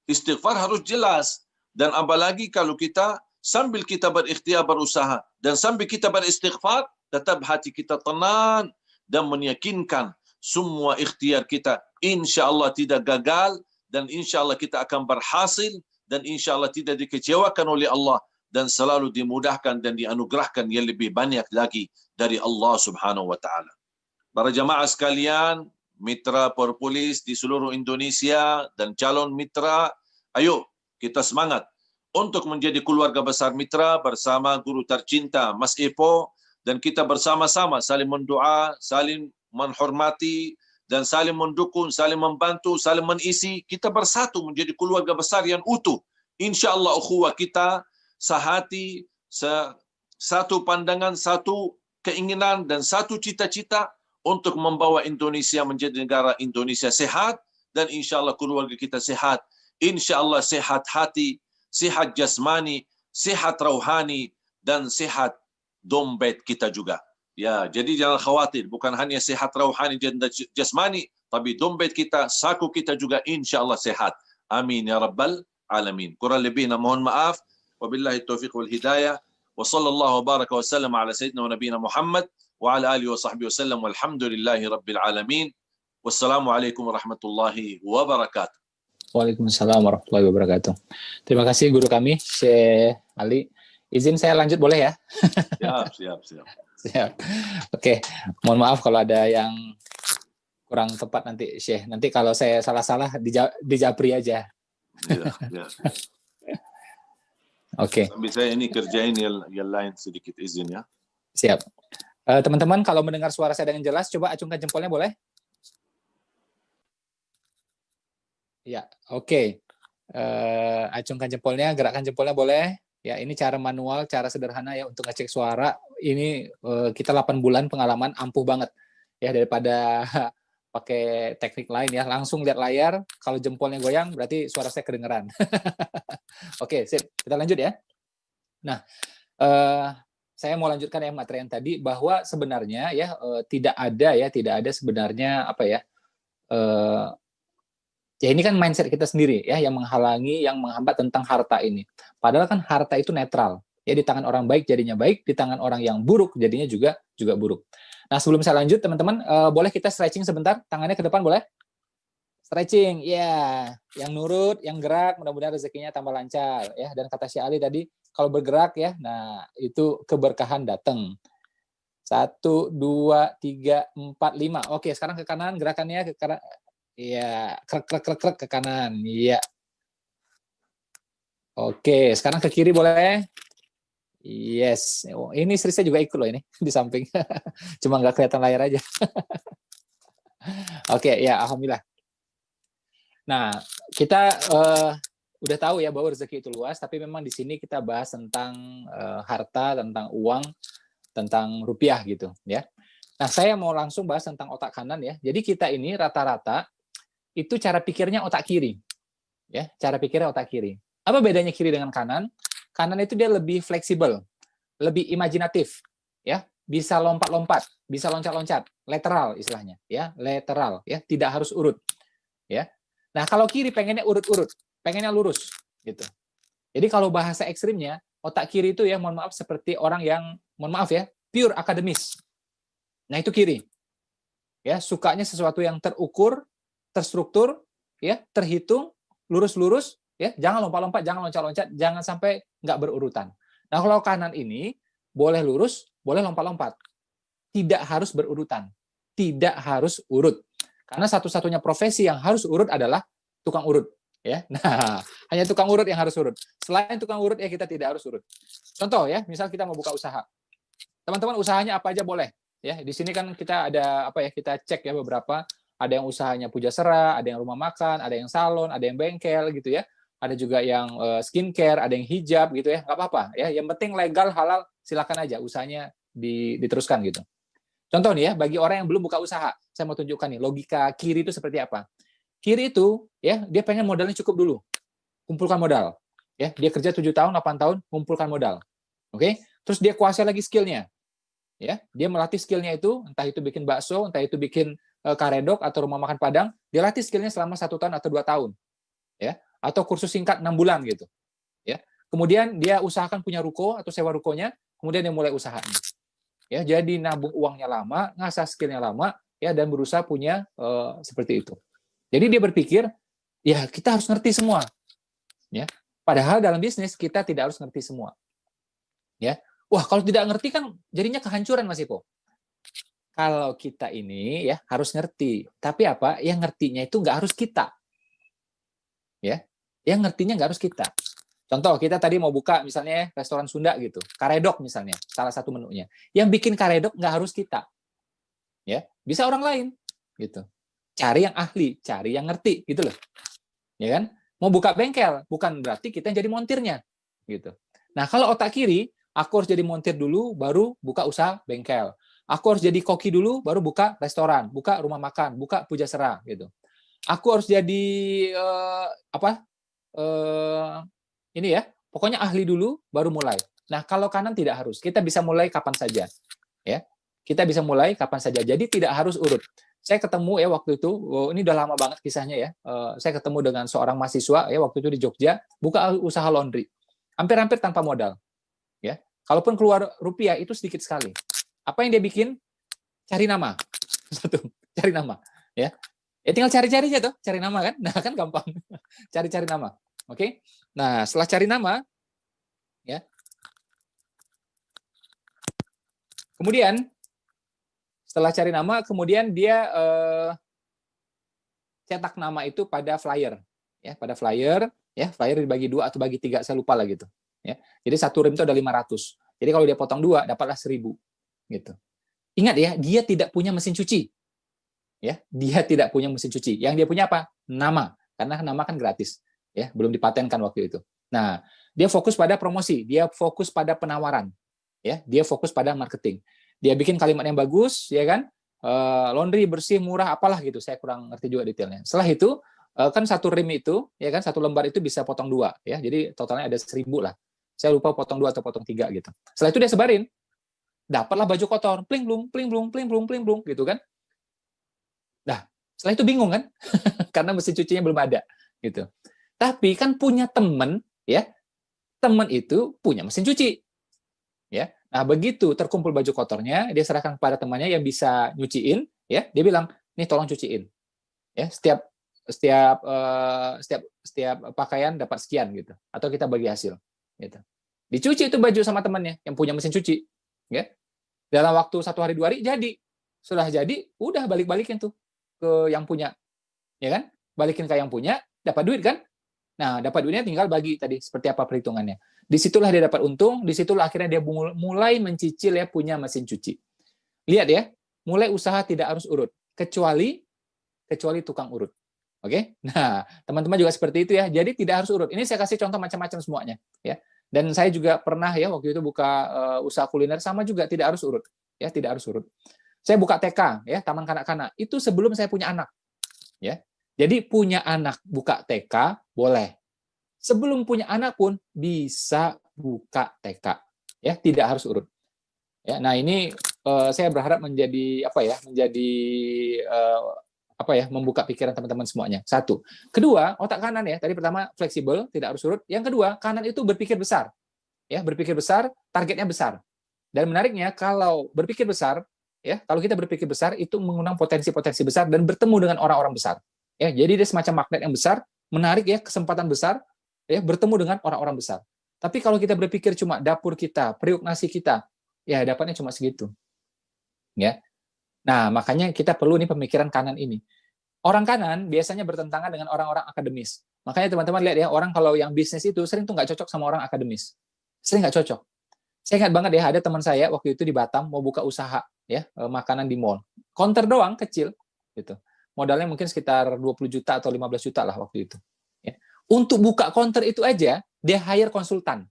Istighfar harus jelas. Dan apalagi kalau kita sambil kita berikhtiar berusaha dan sambil kita beristighfar, tetap hati kita tenang dan meyakinkan semua ikhtiar kita insya-Allah tidak gagal, dan insya-Allah kita akan berhasil, dan insya-Allah tidak dikecewakan oleh Allah, dan selalu dimudahkan dan dianugerahkan yang lebih banyak lagi dari Allah Subhanahu wa taala. Para jamaah sekalian, mitra Perpolis di seluruh Indonesia dan calon mitra, ayo kita semangat untuk menjadi keluarga besar mitra bersama guru tercinta Mas Epo, dan kita bersama-sama saling mendoa, saling menghormati, dan saling mendukung, saling membantu, saling mengisi. Kita bersatu menjadi keluarga besar yang utuh. InsyaAllah ukhuwah kita sehati, satu pandangan, satu keinginan, dan satu cita-cita untuk membawa Indonesia menjadi negara Indonesia sehat, dan insyaAllah keluarga kita sehat. InsyaAllah sehat hati, sehat jasmani, sehat rauhani, dan sehat dompet kita juga. Ya, jadi jangan khawatir, bukan hanya sehat rauhani dan jasmani, tapi dompet kita, saku kita juga insya-Allah sehat. Amin ya rabbal alamin. Kurang lebihnya mohon maaf. Wabillahi taufiq wal hidayah. Wa sallallahu baraka wa sallam ala sayyidina wa nabiyina Muhammad wa ala alihi wa sahbihi wasallam walhamdulillahi rabbil alamin. Wassalamualaikum warahmatullahi wabarakatuh. Waalaikumsalam warahmatullahi wabarakatuh. Terima kasih guru kami, Syekh Ali. Izin saya lanjut boleh ya? Siap. Siap. Oke, mohon maaf kalau ada yang kurang tepat nanti, Syekh. Nanti kalau saya salah-salah dijapri aja. Ya. Oke. Sambil saya ini kerjain yang lain sedikit izin ya. Siap. Teman-teman, kalau mendengar suara saya dengan jelas, coba acungkan jempolnya boleh? Ya, oke. Acungkan jempolnya, gerakkan jempolnya boleh. Ya, ini cara manual, cara sederhana ya untuk ngecek suara. Ini kita 8 bulan pengalaman, ampuh banget. Ya, daripada pakai teknik lain ya, langsung lihat layar, kalau jempolnya goyang berarti suara saya kedengeran. Oke, sip. Kita lanjut ya. Nah, saya mau lanjutkan yang materi yang tadi, bahwa sebenarnya ya tidak ada sebenarnya apa ya, ya ini kan mindset kita sendiri ya yang menghalangi, yang menghambat tentang harta ini. Padahal kan harta itu netral. Ya, di tangan orang baik jadinya baik, di tangan orang yang buruk jadinya juga buruk. Nah, sebelum saya lanjut, teman-teman, boleh kita stretching sebentar? Tangannya ke depan boleh? Stretching, ya. Yang nurut, yang gerak, mudah-mudahan rezekinya tambah lancar ya. Dan kata Syekh Ali tadi, kalau bergerak ya, nah itu keberkahan datang. 1, 2, 3, 4, 5. Oke, sekarang ke kanan, gerakannya ke kanan. Iya, krek ke kanan. Iya. Oke, sekarang ke kiri boleh? Yes. Oh, ini istri saya juga ikut loh ini di samping. Cuma nggak kelihatan layar aja. Oke, ya alhamdulillah. Nah, kita udah tahu ya bahwa rezeki itu luas, tapi memang di sini kita bahas tentang harta, tentang uang, tentang rupiah gitu ya. Nah, saya mau langsung bahas tentang otak kanan ya. Jadi kita ini rata-rata itu cara pikirnya otak kiri. Ya, cara pikirnya otak kiri. Apa bedanya kiri dengan kanan? Kanan itu dia lebih fleksibel, lebih imajinatif, ya, bisa lompat-lompat, bisa loncat-loncat, lateral istilahnya, ya, lateral, ya, tidak harus urut, ya. Nah, kalau kiri pengennya urut-urut, pengennya lurus, gitu. Jadi kalau bahasa ekstrimnya, otak kiri itu ya, mohon maaf, seperti orang yang, mohon maaf ya, pure akademis. Nah, itu kiri. Ya, sukanya sesuatu yang terukur, terstruktur, ya, terhitung, lurus-lurus, ya, jangan lompat-lompat, jangan loncat-loncat, jangan sampai nggak berurutan. Nah, kalau kanan ini boleh lurus, boleh lompat-lompat, tidak harus berurutan, tidak harus urut, karena satu-satunya profesi yang harus urut adalah tukang urut, ya. Nah, hanya tukang urut yang harus urut. Selain tukang urut ya kita tidak harus urut. Contoh ya, misal kita mau buka usaha, teman-teman usahanya apa aja boleh, ya. Di sini kan kita ada apa ya? Kita cek ya beberapa. Ada yang usahanya pujasera, ada yang rumah makan, ada yang salon, ada yang bengkel gitu ya. Ada juga yang skincare, ada yang hijab gitu ya, nggak apa-apa ya. Yang penting legal, halal, silakan aja usahanya diteruskan gitu. Contoh nih ya, bagi orang yang belum buka usaha, saya mau tunjukkan nih logika kiri itu seperti apa. Kiri itu ya dia pengen modalnya cukup dulu, kumpulkan modal. Ya, dia kerja 7 tahun, 8 tahun, kumpulkan modal. Oke, terus dia kuasai lagi skillnya. Ya, dia melatih skillnya itu, entah itu bikin bakso, entah itu bikin karedok atau rumah makan Padang, dia latih skillnya selama 1 tahun atau 2 tahun. Ya, atau kursus singkat 6 bulan gitu, ya. Kemudian dia usahakan punya ruko atau sewa rukonya, kemudian dia mulai usahanya, ya. Jadi nabung uangnya lama, ngasah skillnya lama, ya, dan berusaha punya seperti itu. Jadi dia berpikir, ya kita harus ngerti semua, ya. Padahal dalam bisnis kita tidak harus ngerti semua, ya. Wah, kalau tidak ngerti kan jadinya kehancuran, Mas Ipo. Kalau kita ini ya harus ngerti, tapi apa? Yang ngertinya itu nggak harus kita, ya. Yang ngertinya nggak harus kita. Contoh, kita tadi mau buka misalnya restoran Sunda gitu, karedok misalnya, salah satu menunya. Yang bikin karedok nggak harus kita, ya, bisa orang lain, gitu. Cari yang ahli, cari yang ngerti, gitu loh, ya kan? Mau buka bengkel, bukan berarti kita jadi montirnya, gitu. Nah, kalau otak kiri, aku harus jadi montir dulu, baru buka usaha bengkel. Aku harus jadi koki dulu, baru buka restoran, buka rumah makan, buka pujasera, gitu. Aku harus jadi ini ya, pokoknya ahli dulu baru mulai. Nah, kalau kanan tidak harus. Kita bisa mulai kapan saja. Ya. Kita bisa mulai kapan saja. Jadi tidak harus urut. Saya ketemu ya waktu itu, ini udah lama banget kisahnya ya. Saya ketemu dengan seorang mahasiswa ya waktu itu di Jogja, buka usaha laundry. Hampir-hampir tanpa modal. Ya. Kalaupun keluar rupiah itu sedikit sekali. Apa yang dia bikin? Cari nama. Satu, cari nama, ya. Ya tinggal cari-cari aja tuh, cari nama kan. Nah, kan gampang. Cari-cari nama. Oke. Nah, setelah cari nama, ya. Kemudian setelah cari nama, kemudian dia cetak nama itu pada flyer, ya, pada flyer, ya, flyer dibagi 2 atau bagi 3, saya lupa lah gitu, ya. Jadi satu rim itu ada 500. Jadi kalau dia potong 2, dapatlah 1000, gitu. Ingat ya, dia tidak punya mesin cuci, ya, dia tidak punya mesin cuci. Yang dia punya apa? Nama, karena nama kan gratis. Ya, belum dipatenkan waktu itu. Nah, dia fokus pada promosi, dia fokus pada penawaran, ya, dia fokus pada marketing. Dia bikin kalimat yang bagus, ya kan? laundry bersih murah apalah gitu, saya kurang ngerti juga detailnya. Setelah itu kan satu rim itu ya kan, satu lembar itu bisa potong 2 ya, jadi totalnya ada 1.000 lah, saya lupa potong 2 atau potong 3 gitu. Setelah itu dia sebarin, dapatlah baju kotor, pling blung pling blung pling blung pling blung gitu kan. Nah setelah itu bingung kan karena mesin cucinya belum ada gitu. Tapi kan punya temen ya, temen itu punya mesin cuci ya. Nah begitu terkumpul baju kotornya, dia serahkan kepada temannya yang bisa nyuciin ya, dia bilang nih tolong cuciin ya, setiap pakaian dapat sekian gitu, atau kita bagi hasil gitu. Dicuci itu baju sama temannya yang punya mesin cuci ya, dalam waktu 1 hari 2 hari jadi. Sudah jadi udah balikin tuh ke yang punya ya kan, balikin ke yang punya, dapat duit kan. Nah dapat duitnya tinggal bagi tadi seperti apa perhitungannya. Disitulah dia dapat untung, disitulah akhirnya dia mulai mencicil ya punya mesin cuci. Lihat ya, mulai usaha tidak harus urut, kecuali tukang urut. Oke? Nah, teman-teman juga seperti itu ya. Jadi tidak harus urut. Ini saya kasih contoh macam-macam semuanya ya. Dan saya juga pernah ya waktu itu buka usaha kuliner, sama juga tidak harus urut. Ya, tidak harus urut. Saya buka TK ya, Taman Kanak-kanak. Itu sebelum saya punya anak. Ya. Jadi punya anak buka TK boleh. Sebelum punya anak pun bisa buka TK. Ya, tidak harus urut. Ya, nah ini saya berharap menjadi membuka pikiran teman-teman semuanya. Satu. Kedua, otak kanan ya. Tadi pertama fleksibel, tidak harus urut. Yang kedua, kanan itu berpikir besar. Ya, berpikir besar, targetnya besar. Dan menariknya kalau berpikir besar, ya, kalau kita berpikir besar itu mengundang potensi-potensi besar dan bertemu dengan orang-orang besar. Ya, jadi dia semacam magnet yang besar, menarik ya, kesempatan besar, ya, bertemu dengan orang-orang besar. Tapi kalau kita berpikir cuma dapur kita, periuk nasi kita, ya dapatnya cuma segitu. Ya. Nah, makanya kita perlu nih pemikiran kanan ini. Orang kanan biasanya bertentangan dengan orang-orang akademis. Makanya teman-teman lihat ya, orang kalau yang bisnis itu sering tuh nggak cocok sama orang akademis. Sering nggak cocok. Saya ingat banget ya, ada teman saya waktu itu di Batam mau buka usaha ya, makanan di mall. Counter doang kecil gitu. Modalnya mungkin sekitar 20 juta atau 15 juta lah waktu itu. Ya. Untuk buka counter itu aja dia hire konsultan.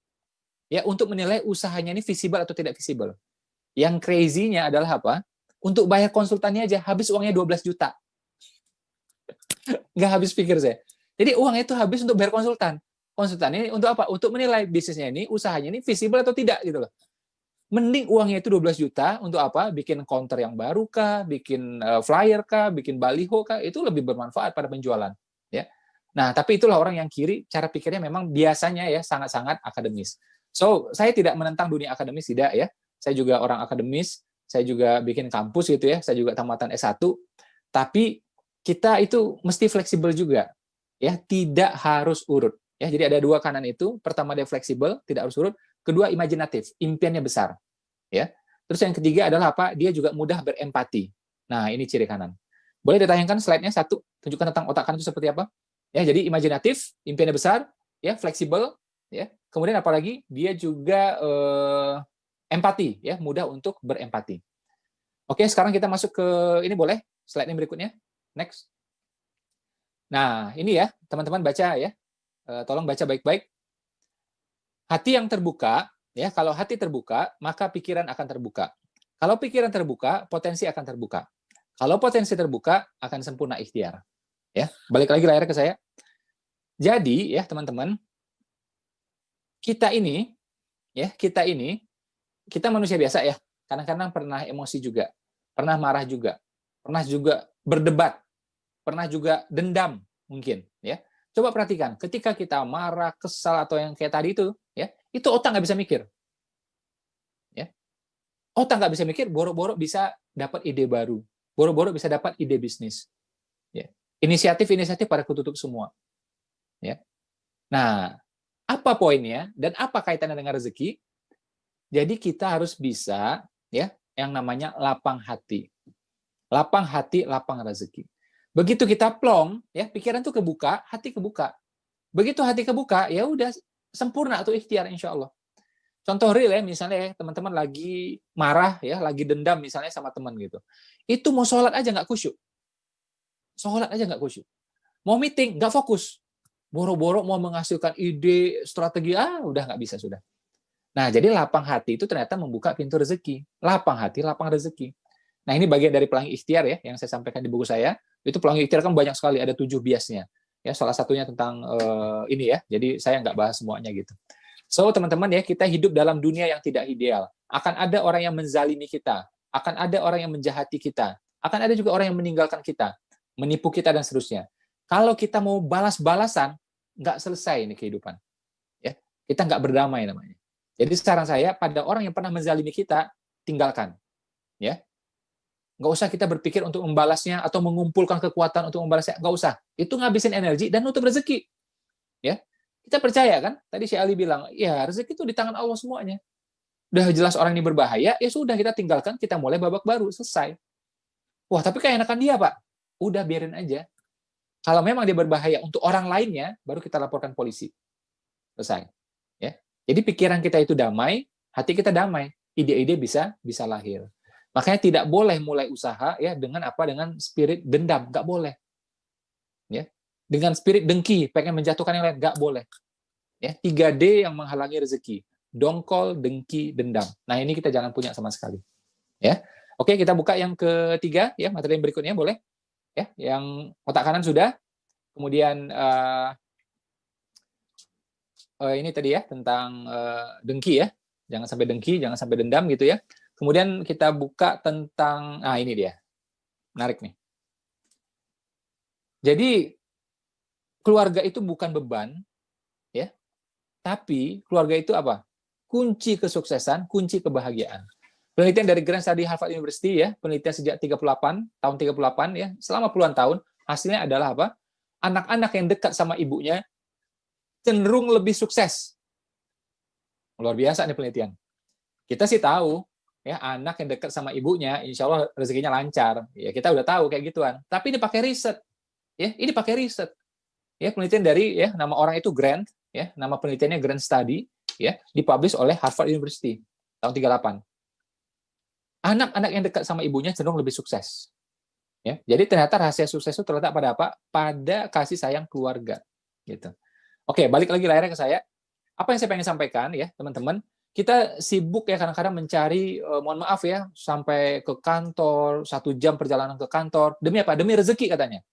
Ya, untuk menilai usahanya ini visible atau tidak visible. Yang crazy-nya adalah apa? Untuk bayar konsultannya aja habis uangnya 12 juta. Nggak habis pikir saya. Jadi uangnya itu habis untuk bayar konsultan. Konsultan ini untuk apa? Untuk menilai bisnisnya ini, usahanya ini visible atau tidak gitu loh. Mending uangnya itu 12 juta untuk apa? Bikin counter yang baru kah, bikin flyer kah, bikin baliho kah, itu lebih bermanfaat pada penjualan, ya. Nah, tapi itulah orang yang kiri, cara pikirnya memang biasanya ya sangat-sangat akademis. So, saya tidak menentang dunia akademis, tidak ya. Saya juga orang akademis, saya juga bikin kampus gitu ya, saya juga tamatan S1, tapi kita itu mesti fleksibel juga. Ya, tidak harus urut. Ya, jadi ada 2 kanan itu. Pertama dia fleksibel, tidak harus urut. Kedua imajinatif, impiannya besar. Ya. Terus yang ketiga adalah apa? Dia juga mudah berempati. Nah, ini ciri kanan. Boleh ditayangkan slide-nya satu, tunjukkan tentang otak kanan itu seperti apa? Ya, jadi imajinatif, impiannya besar, ya, fleksibel, ya. Kemudian apalagi dia juga empati, ya, mudah untuk berempati. Oke, sekarang kita masuk ke ini, boleh slide-nya berikutnya. Next. Nah, ini ya, teman-teman baca ya. Tolong baca baik-baik. Hati yang terbuka, ya, kalau hati terbuka, maka pikiran akan terbuka. Kalau pikiran terbuka, potensi akan terbuka. Kalau potensi terbuka, akan sempurna ikhtiar. Ya, balik lagi layar ke saya. Jadi, ya, teman-teman, kita manusia biasa ya. Kadang-kadang pernah emosi juga, pernah marah juga, pernah juga berdebat, pernah juga dendam mungkin, ya. Coba perhatikan, ketika kita marah, kesal, atau yang kayak tadi itu, ya, itu otak nggak bisa mikir. Ya. Otak nggak bisa mikir, boro-boro bisa dapat ide baru. Boro-boro bisa dapat ide bisnis. Ya. Inisiatif-inisiatif pada ketutup semua. Ya. Nah, apa poinnya dan apa kaitannya dengan rezeki? Jadi kita harus bisa, ya, yang namanya lapang hati. Lapang hati, lapang rezeki. Begitu kita plong, ya, pikiran tuh kebuka, hati kebuka. Begitu hati kebuka, ya udah sempurna atau ikhtiar insya Allah. Contoh real ya, misalnya ya, teman-teman lagi marah ya, lagi dendam misalnya sama teman gitu. Itu mau sholat aja nggak khusyuk. Sholat aja nggak khusyuk. Mau meeting nggak fokus. Boro-boro mau menghasilkan ide, strategi, udah nggak bisa sudah. Nah, jadi lapang hati itu ternyata membuka pintu rezeki. Lapang hati, lapang rezeki. Nah, ini bagian dari pelangi ikhtiar ya, yang saya sampaikan di buku saya. Itu pelangi ikhtiar kan banyak sekali, ada 7 biasnya. Ya, salah satunya tentang ini ya. Jadi saya nggak bahas semuanya gitu. So, teman-teman ya, kita hidup dalam dunia yang tidak ideal. Akan ada orang yang menzalimi kita, akan ada orang yang menjahati kita, akan ada juga orang yang meninggalkan kita, menipu kita dan seterusnya. Kalau kita mau balas-balasan, nggak selesai ini kehidupan. Ya, kita nggak berdamai namanya. Jadi saran saya pada orang yang pernah menzalimi kita, tinggalkan. Ya, nggak usah kita berpikir untuk membalasnya atau mengumpulkan kekuatan untuk membalasnya, nggak usah. Itu ngabisin energi dan nutup rezeki. Ya, kita percaya kan? Tadi Syekh Ali bilang, ya rezeki itu di tangan Allah semuanya. Udah jelas orang ini berbahaya, ya sudah kita tinggalkan, kita mulai babak baru, selesai. Wah, tapi keenakan dia, Pak. Udah biarin aja. Kalau memang dia berbahaya untuk orang lainnya, baru kita laporkan polisi. Selesai. Ya. Jadi pikiran kita itu damai, hati kita damai, ide-ide bisa lahir. Makanya tidak boleh mulai usaha ya dengan spirit dendam, nggak boleh. Ya, dengan spirit dengki, pengen menjatuhkan yang lain, nggak boleh. Ya, 3D yang menghalangi rezeki, dongkol, dengki, dendam. Nah ini kita jangan punya sama sekali. Ya, oke kita buka yang ketiga ya materi yang berikutnya boleh. Ya, yang otak kanan sudah, kemudian ini tadi ya tentang dengki ya, jangan sampai dengki, jangan sampai dendam gitu ya. Kemudian kita buka tentang, ini dia, menarik nih. Jadi keluarga itu bukan beban, ya, tapi keluarga itu apa? Kunci kesuksesan, kunci kebahagiaan. Penelitian dari Grand Study Harvard University ya, penelitian sejak tahun 38 ya, selama puluhan tahun, hasilnya adalah apa? Anak-anak yang dekat sama ibunya cenderung lebih sukses. Luar biasa nih penelitian. Kita sih tahu ya anak yang dekat sama ibunya insya Allah rezekinya lancar ya, kita udah tahu kayak gituan, tapi ini pakai riset ya, ini pakai riset ya, penelitian dari ya nama orang itu Grant ya, nama penelitiannya Grant Study ya, dipublish oleh Harvard University tahun 38. Anak-anak yang dekat sama ibunya cenderung lebih sukses ya, jadi ternyata rahasia sukses itu terletak pada apa? Pada kasih sayang keluarga gitu. Oke, balik lagi layarnya ke saya. Apa yang saya pengen sampaikan ya teman-teman, kita sibuk ya kadang-kadang mencari, mohon maaf ya, sampai ke kantor, 1 jam perjalanan ke kantor. Demi apa? Demi rezeki katanya.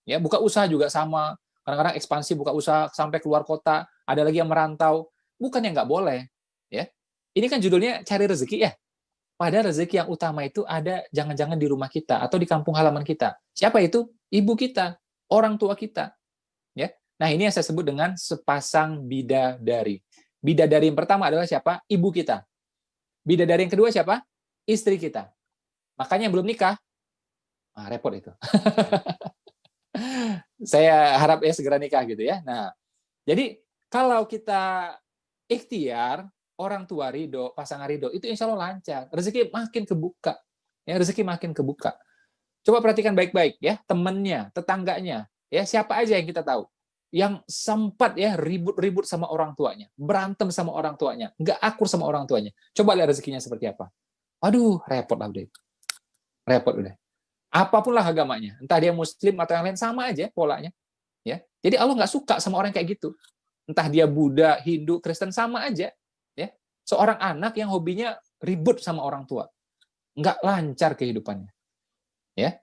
Ya, buka usaha juga sama. Kadang-kadang ekspansi buka usaha sampai keluar kota, ada lagi yang merantau. Bukan yang nggak boleh. Ya. Ini kan judulnya cari rezeki ya. Padahal rezeki yang utama itu ada jangan-jangan di rumah kita atau di kampung halaman kita. Siapa itu? Ibu kita, orang tua kita. Ya. Nah, ini yang saya sebut dengan sepasang bidadari. Bidadari yang pertama adalah siapa? Ibu kita. Bidadari yang kedua siapa? Istri kita. Makanya yang belum nikah, repot itu. Saya harap ya segera nikah gitu ya. Nah, jadi kalau kita ikhtiar, orang tua ridho, pasangan ridho, itu insya Allah lancar. Rezeki makin kebuka. Ya, rezeki makin kebuka. Coba perhatikan baik-baik ya, temannya, tetangganya, ya siapa aja yang kita tahu. Yang sempat ya ribut-ribut sama orang tuanya, berantem sama orang tuanya, nggak akur sama orang tuanya. Coba lihat rezekinya seperti apa. Aduh, repot lah udah. Repot udah. Apapun lah agamanya, entah dia Muslim atau yang lain sama aja polanya. Ya, jadi Allah nggak suka sama orang kayak gitu. Entah dia Buddha, Hindu, Kristen sama aja. Ya, seorang anak yang hobinya ribut sama orang tua, nggak lancar kehidupannya. Ya,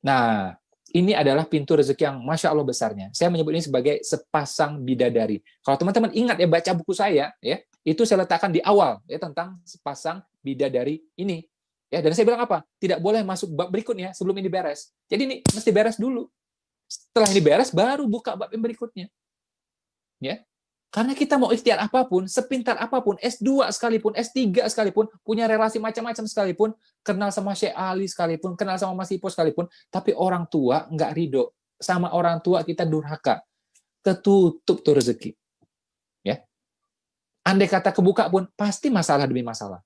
nah. Ini adalah pintu rezeki yang Masya Allah besarnya. Saya menyebut ini sebagai sepasang bidadari. Kalau teman-teman ingat ya baca buku saya, ya itu saya letakkan di awal ya tentang sepasang bidadari ini. Ya, dan saya bilang apa? Tidak boleh masuk bab berikutnya sebelum ini beres. Jadi ini mesti beres dulu. Setelah ini beres, baru buka bab yang berikutnya. Ya, karena kita mau ikhtiar apapun, sepintar apapun, S2 sekalipun, S3 sekalipun, punya relasi macam-macam sekalipun, kenal sama Syekh Ali sekalipun, kenal sama Mas Ipo sekalipun, tapi orang tua nggak ridho. Sama orang tua kita durhaka. Ketutup tuh rezeki. Ya. Andai kata kebuka pun, pasti masalah demi masalah.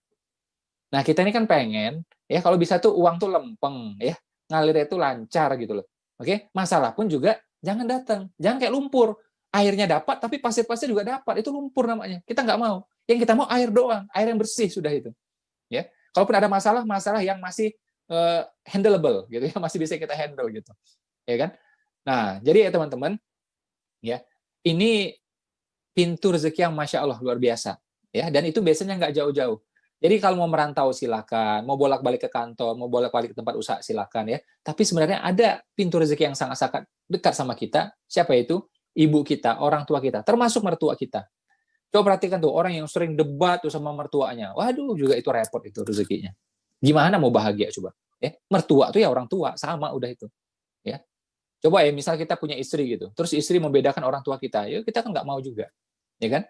Nah, kita ini kan pengen, ya kalau bisa tuh uang tuh lempeng, ya ngalir itu lancar gitu loh. Oke, masalah pun juga jangan datang. Jangan kayak lumpur. Airnya dapat, tapi pasir-pasir juga dapat. Itu lumpur namanya. Kita nggak mau. Yang kita mau air doang, air yang bersih sudah itu. Ya, kalaupun ada masalah yang masih handleable, gitu ya, masih bisa kita handle gitu, ya kan? Nah, jadi ya teman-teman, ya ini pintu rezeki yang Masya Allah luar biasa, ya. Dan itu biasanya nggak jauh-jauh. Jadi kalau mau merantau silakan, mau bolak-balik ke kantor, mau bolak-balik ke tempat usaha silakan ya. Tapi sebenarnya ada pintu rezeki yang sangat-sangat dekat sama kita. Siapa itu? Ibu kita, orang tua kita, termasuk mertua kita. Coba perhatikan tuh orang yang sering debat tuh sama mertuanya. Waduh, juga itu repot itu rezekinya. Gimana mau bahagia coba? Ya, mertua tuh ya orang tua, sama udah itu. Ya. Coba ya, misal kita punya istri gitu. Terus istri membedakan orang tua kita. Ya kita kan nggak mau juga. Ya kan?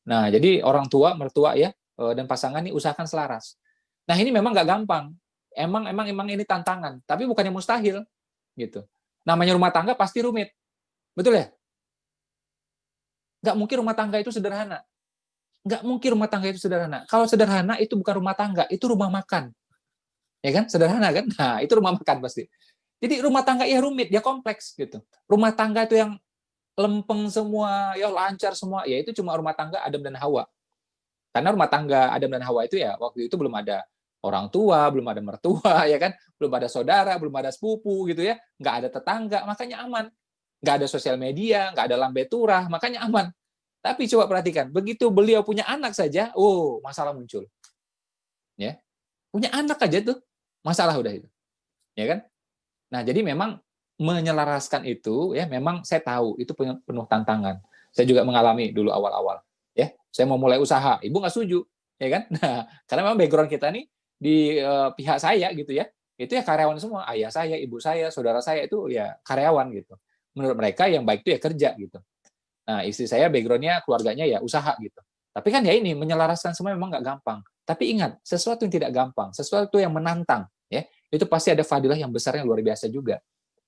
Nah, jadi orang tua, mertua ya, dan pasangan ini usahakan selaras. Nah, ini memang nggak gampang. Emang ini tantangan, tapi bukannya mustahil gitu. Namanya rumah tangga pasti rumit. Betul ya? Nggak mungkin rumah tangga itu sederhana. Nggak mungkin rumah tangga itu sederhana. Kalau sederhana itu bukan rumah tangga, itu rumah makan. Ya kan? Sederhana kan? Nah, itu rumah makan pasti. Jadi rumah tangga ya rumit, ya kompleks gitu. Rumah tangga itu yang lempeng semua, ya lancar semua, ya itu cuma rumah tangga Adam dan Hawa. Karena rumah tangga Adam dan Hawa itu ya waktu itu belum ada orang tua, belum ada mertua, ya kan, belum ada saudara, belum ada sepupu gitu ya, nggak ada tetangga, makanya aman. Nggak ada sosial media, nggak ada lambe turah, makanya aman. Tapi coba perhatikan, begitu beliau punya anak saja, oh masalah muncul. Ya, punya anak aja tuh masalah udah itu, ya kan? Nah jadi memang menyelaraskan itu ya memang saya tahu itu penuh tantangan. Saya juga mengalami dulu awal-awal. Ya, saya mau mulai usaha, ibu nggak setuju, ya kan? Nah, karena memang background kita nih di pihak saya gitu ya, itu ya karyawan semua, ayah saya, ibu saya, saudara saya itu ya karyawan gitu. Menurut mereka yang baik itu ya kerja gitu. Nah, istri saya background-nya keluarganya ya usaha gitu. Tapi kan ya ini menyelaraskan semua memang nggak gampang. Tapi ingat, sesuatu yang tidak gampang, sesuatu yang menantang, ya itu pasti ada fadilah yang besar yang luar biasa juga.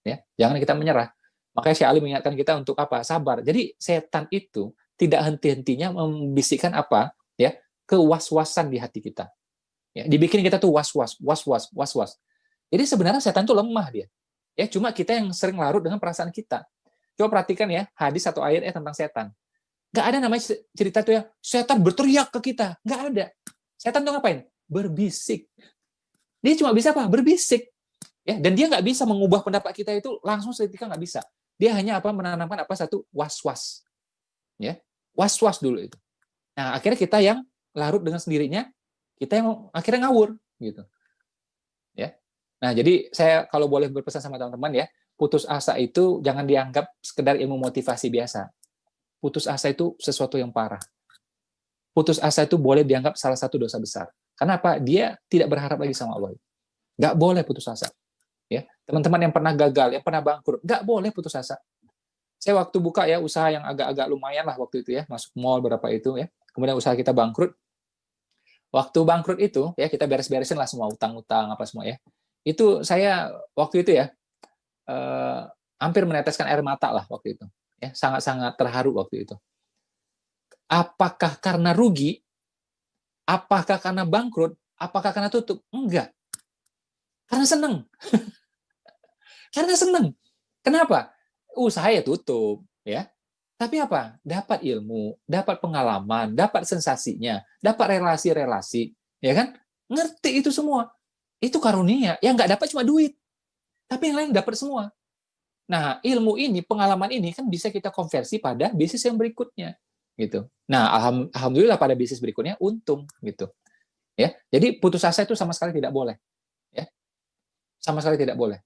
Ya, jangan kita menyerah. Makanya Syekh Ali mengingatkan kita untuk apa? Sabar. Jadi setan itu tidak henti-hentinya membisikkan apa? Ya, kewas-wasan di hati kita. Ya, dibikin kita tuh was-was. Jadi sebenarnya setan itu lemah dia. Ya, cuma kita yang sering larut dengan perasaan kita. Coba perhatikan ya, hadis atau ayat tentang setan. Nggak ada namanya cerita tuh ya, setan berteriak ke kita. Nggak ada. Setan tuh ngapain? Berbisik. Dia cuma bisa apa? Berbisik. Ya, dan dia nggak bisa mengubah pendapat kita itu langsung seketika, nggak bisa. Dia hanya apa menanamkan apa satu was-was. Ya, was-was dulu itu. Nah, akhirnya kita yang larut dengan sendirinya, kita yang akhirnya ngawur gitu. Ya. Nah, jadi saya kalau boleh berpesan sama teman-teman ya, putus asa itu jangan dianggap sekedar ilmu motivasi biasa. Putus asa itu sesuatu yang parah. Putus asa itu boleh dianggap salah satu dosa besar. Kenapa? Dia tidak berharap lagi sama Allah. Nggak boleh putus asa. Ya, teman-teman yang pernah gagal, yang pernah bangkrut, nggak boleh putus asa. Saya waktu buka ya usaha yang agak-agak lumayan lah waktu itu ya, masuk mall berapa itu ya. Kemudian usaha kita bangkrut. Waktu bangkrut itu ya kita beres-beresin lah semua utang-utang apa semua ya. Itu saya waktu itu ya hampir meneteskan air mata lah waktu itu. Ya, sangat-sangat terharu waktu itu. Apakah karena rugi? Apakah karena bangkrut? Apakah karena tutup? Enggak. Karena senang. Karena senang. Kenapa? Usaha ya tutup, ya. Tapi apa? Dapat ilmu, dapat pengalaman, dapat sensasinya, dapat relasi-relasi, ya kan? Ngerti itu semua. Itu karunia. Yang nggak dapat cuma duit. Tapi yang lain dapat semua. Nah, ilmu ini, pengalaman ini kan bisa kita konversi pada bisnis yang berikutnya, gitu. Nah, alhamdulillah pada bisnis berikutnya untung, gitu. Ya, jadi putus asa itu sama sekali tidak boleh. Ya, sama sekali tidak boleh.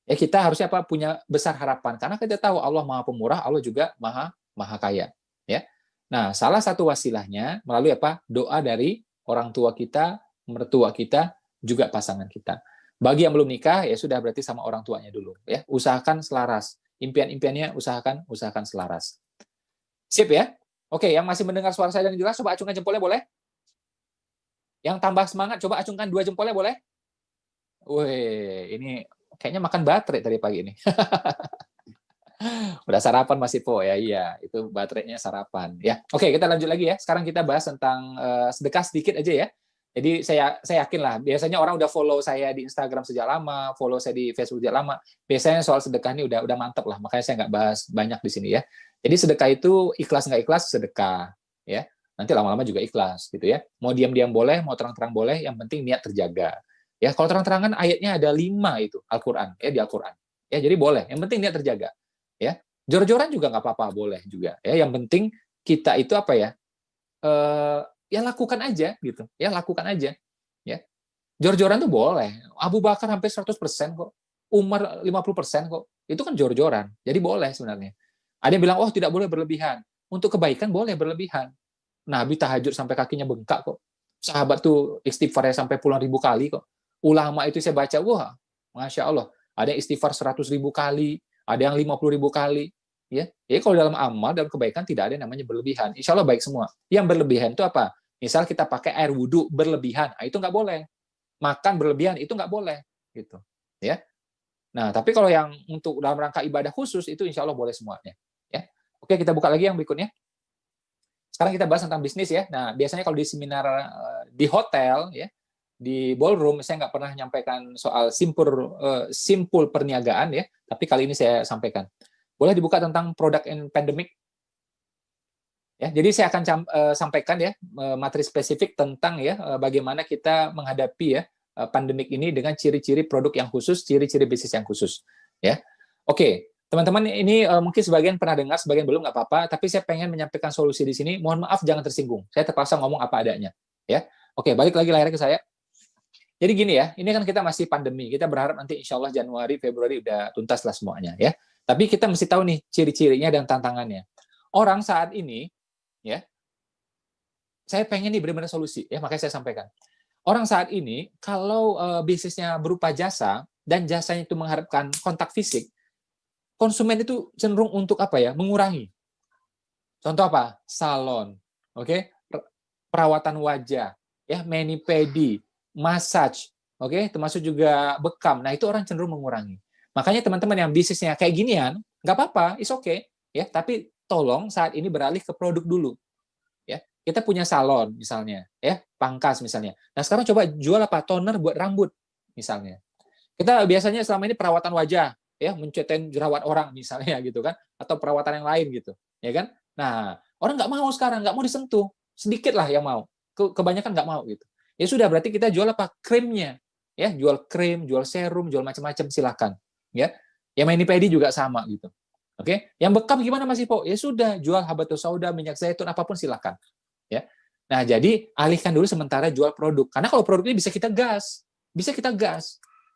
Ya kita harusnya apa punya besar harapan karena kita tahu Allah Maha Pemurah, Allah juga Maha Kaya, ya. Nah, salah satu wasilahnya melalui apa? Doa dari orang tua kita, mertua kita, juga pasangan kita. Bagi yang belum nikah ya sudah berarti sama orang tuanya dulu, ya. Usahakan selaras. Impian-impiannya usahakan selaras. Sip ya? Oke, yang masih mendengar suara saya dan jelas coba acungkan jempolnya boleh? Yang tambah semangat coba acungkan 2 jempolnya boleh? Wih, ini kayaknya makan baterai tadi pagi ini. Udah sarapan masih Po ya, iya itu baterainya sarapan ya. Oke, kita lanjut lagi ya. Sekarang kita bahas tentang sedekah sedikit aja ya. Jadi saya yakin lah, biasanya orang udah follow saya di Instagram sejak lama, follow saya di Facebook sejak lama. Biasanya soal sedekah ini udah mantep lah, makanya saya nggak bahas banyak di sini ya. Jadi sedekah itu ikhlas nggak ikhlas sedekah ya. Nanti lama-lama juga ikhlas gitu ya. Mau diam-diam boleh, mau terang-terang boleh, yang penting niat terjaga. Ya, kalau terang-terangan ayatnya ada 5 itu Al-Qur'an, ya di Al-Qur'an. Ya, jadi boleh. Yang penting niat terjaga. Ya. Jor-joran juga nggak apa-apa, boleh juga. Ya, yang penting kita itu apa ya? ya lakukan aja gitu. Ya lakukan aja. Ya. Jor-joran tuh boleh. Abu Bakar hampir 100% kok. Umar 50% kok. Itu kan jor-joran. Jadi boleh sebenarnya. Ada yang bilang, oh tidak boleh berlebihan. Untuk kebaikan boleh berlebihan. Nabi tahajud sampai kakinya bengkak kok. Sahabat tuh istighfarnya sampai puluhan ribu kali kok. Ulama itu saya baca, wah, Masya Allah. Ada yang istighfar 100.000 kali, ada yang 50.000 kali. Ya, kalau dalam amal, dalam kebaikan tidak ada yang namanya berlebihan. Insya Allah baik semua. Yang berlebihan itu apa? Misal kita pakai air wudhu berlebihan, itu nggak boleh. Makan berlebihan, itu nggak boleh. Gitu. Ya. Nah, tapi kalau yang untuk dalam rangka ibadah khusus, itu insya Allah boleh semuanya. Ya. Oke, kita buka lagi yang berikutnya. Sekarang kita bahas tentang bisnis ya. Nah, biasanya kalau di seminar di hotel ya, di ballroom saya nggak pernah menyampaikan soal simpul perniagaan ya, tapi kali ini saya sampaikan. Boleh dibuka tentang product and pandemic? Ya, jadi saya akan sampaikan ya materi spesifik tentang ya bagaimana kita menghadapi ya pandemik ini dengan ciri-ciri produk yang khusus, ciri-ciri bisnis yang khusus. Ya, oke. Teman-teman, ini mungkin sebagian pernah dengar, sebagian belum, nggak apa-apa, tapi saya pengen menyampaikan solusi di sini. Mohon maaf, jangan tersinggung. Saya terpaksa ngomong apa adanya. Ya, oke, balik lagi layarnya ke saya. Jadi gini ya, ini kan kita masih pandemi. Kita berharap nanti insya Allah Januari, Februari udah tuntas lah semuanya. Ya, tapi kita mesti tahu nih ciri-cirinya dan tantangannya. Orang saat ini, ya, saya pengen nih benar-benar solusi. Ya, makanya saya sampaikan. Orang saat ini, kalau bisnisnya berupa jasa dan jasanya itu mengharapkan kontak fisik, konsumen itu cenderung untuk apa ya? Mengurangi. Contoh apa? Salon, oke? Perawatan wajah, ya, mani-pedi, massage, oke? Termasuk juga bekam. Nah, itu orang cenderung mengurangi. Makanya teman-teman yang bisnisnya kayak ginian, nggak apa-apa, it's okay, ya. Tapi tolong saat ini beralih ke produk dulu, ya. Kita punya salon misalnya, ya, pangkas misalnya. Nah, sekarang coba jual apa? Toner buat rambut, misalnya. Kita biasanya selama ini perawatan wajah, ya, mencetain jerawat orang misalnya gitu kan, atau perawatan yang lain gitu, ya kan. Nah, orang nggak mau sekarang, nggak mau disentuh, sedikit lah yang mau, kebanyakan nggak mau gitu. Ya sudah, berarti kita jual apa? Krimnya, ya, jual krim, jual serum, jual macam-macam, silakan, ya. Yang mani-pedi juga sama gitu, oke. Yang bekam gimana Mas Ipo? Ya sudah, jual habatus sauda, minyak zaitun, apapun silakan, ya. Nah, jadi alihkan dulu sementara jual produk, karena kalau produk ini bisa kita gas,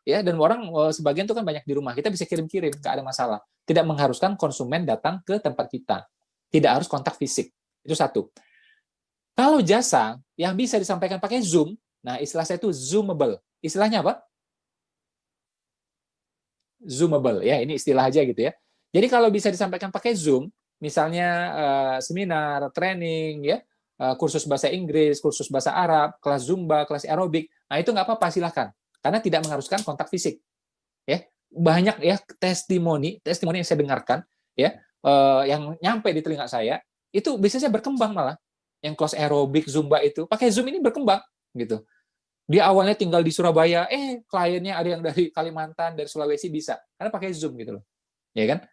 ya, dan orang sebagian itu kan banyak di rumah, kita bisa kirim-kirim, nggak ada masalah. Tidak mengharuskan konsumen datang ke tempat kita, tidak harus kontak fisik. Itu satu. Kalau jasa yang bisa disampaikan pakai Zoom, nah istilah saya itu zoomable. Istilahnya apa? Zoomable, ya, ini istilah aja gitu ya. Jadi kalau bisa disampaikan pakai Zoom, misalnya seminar, training, ya, kursus bahasa Inggris, kursus bahasa Arab, kelas Zumba, kelas aerobik, nah itu nggak apa-apa, silahkan. Karena tidak mengharuskan kontak fisik. Ya, banyak ya testimoni yang saya dengarkan, ya, yang nyampe di telinga saya, itu bisnisnya berkembang malah. Yang kelas aerobik, Zumba itu pakai Zoom ini berkembang gitu. Dia awalnya tinggal di Surabaya, kliennya ada yang dari Kalimantan, dari Sulawesi bisa, karena pakai Zoom gitu loh. Ya kan?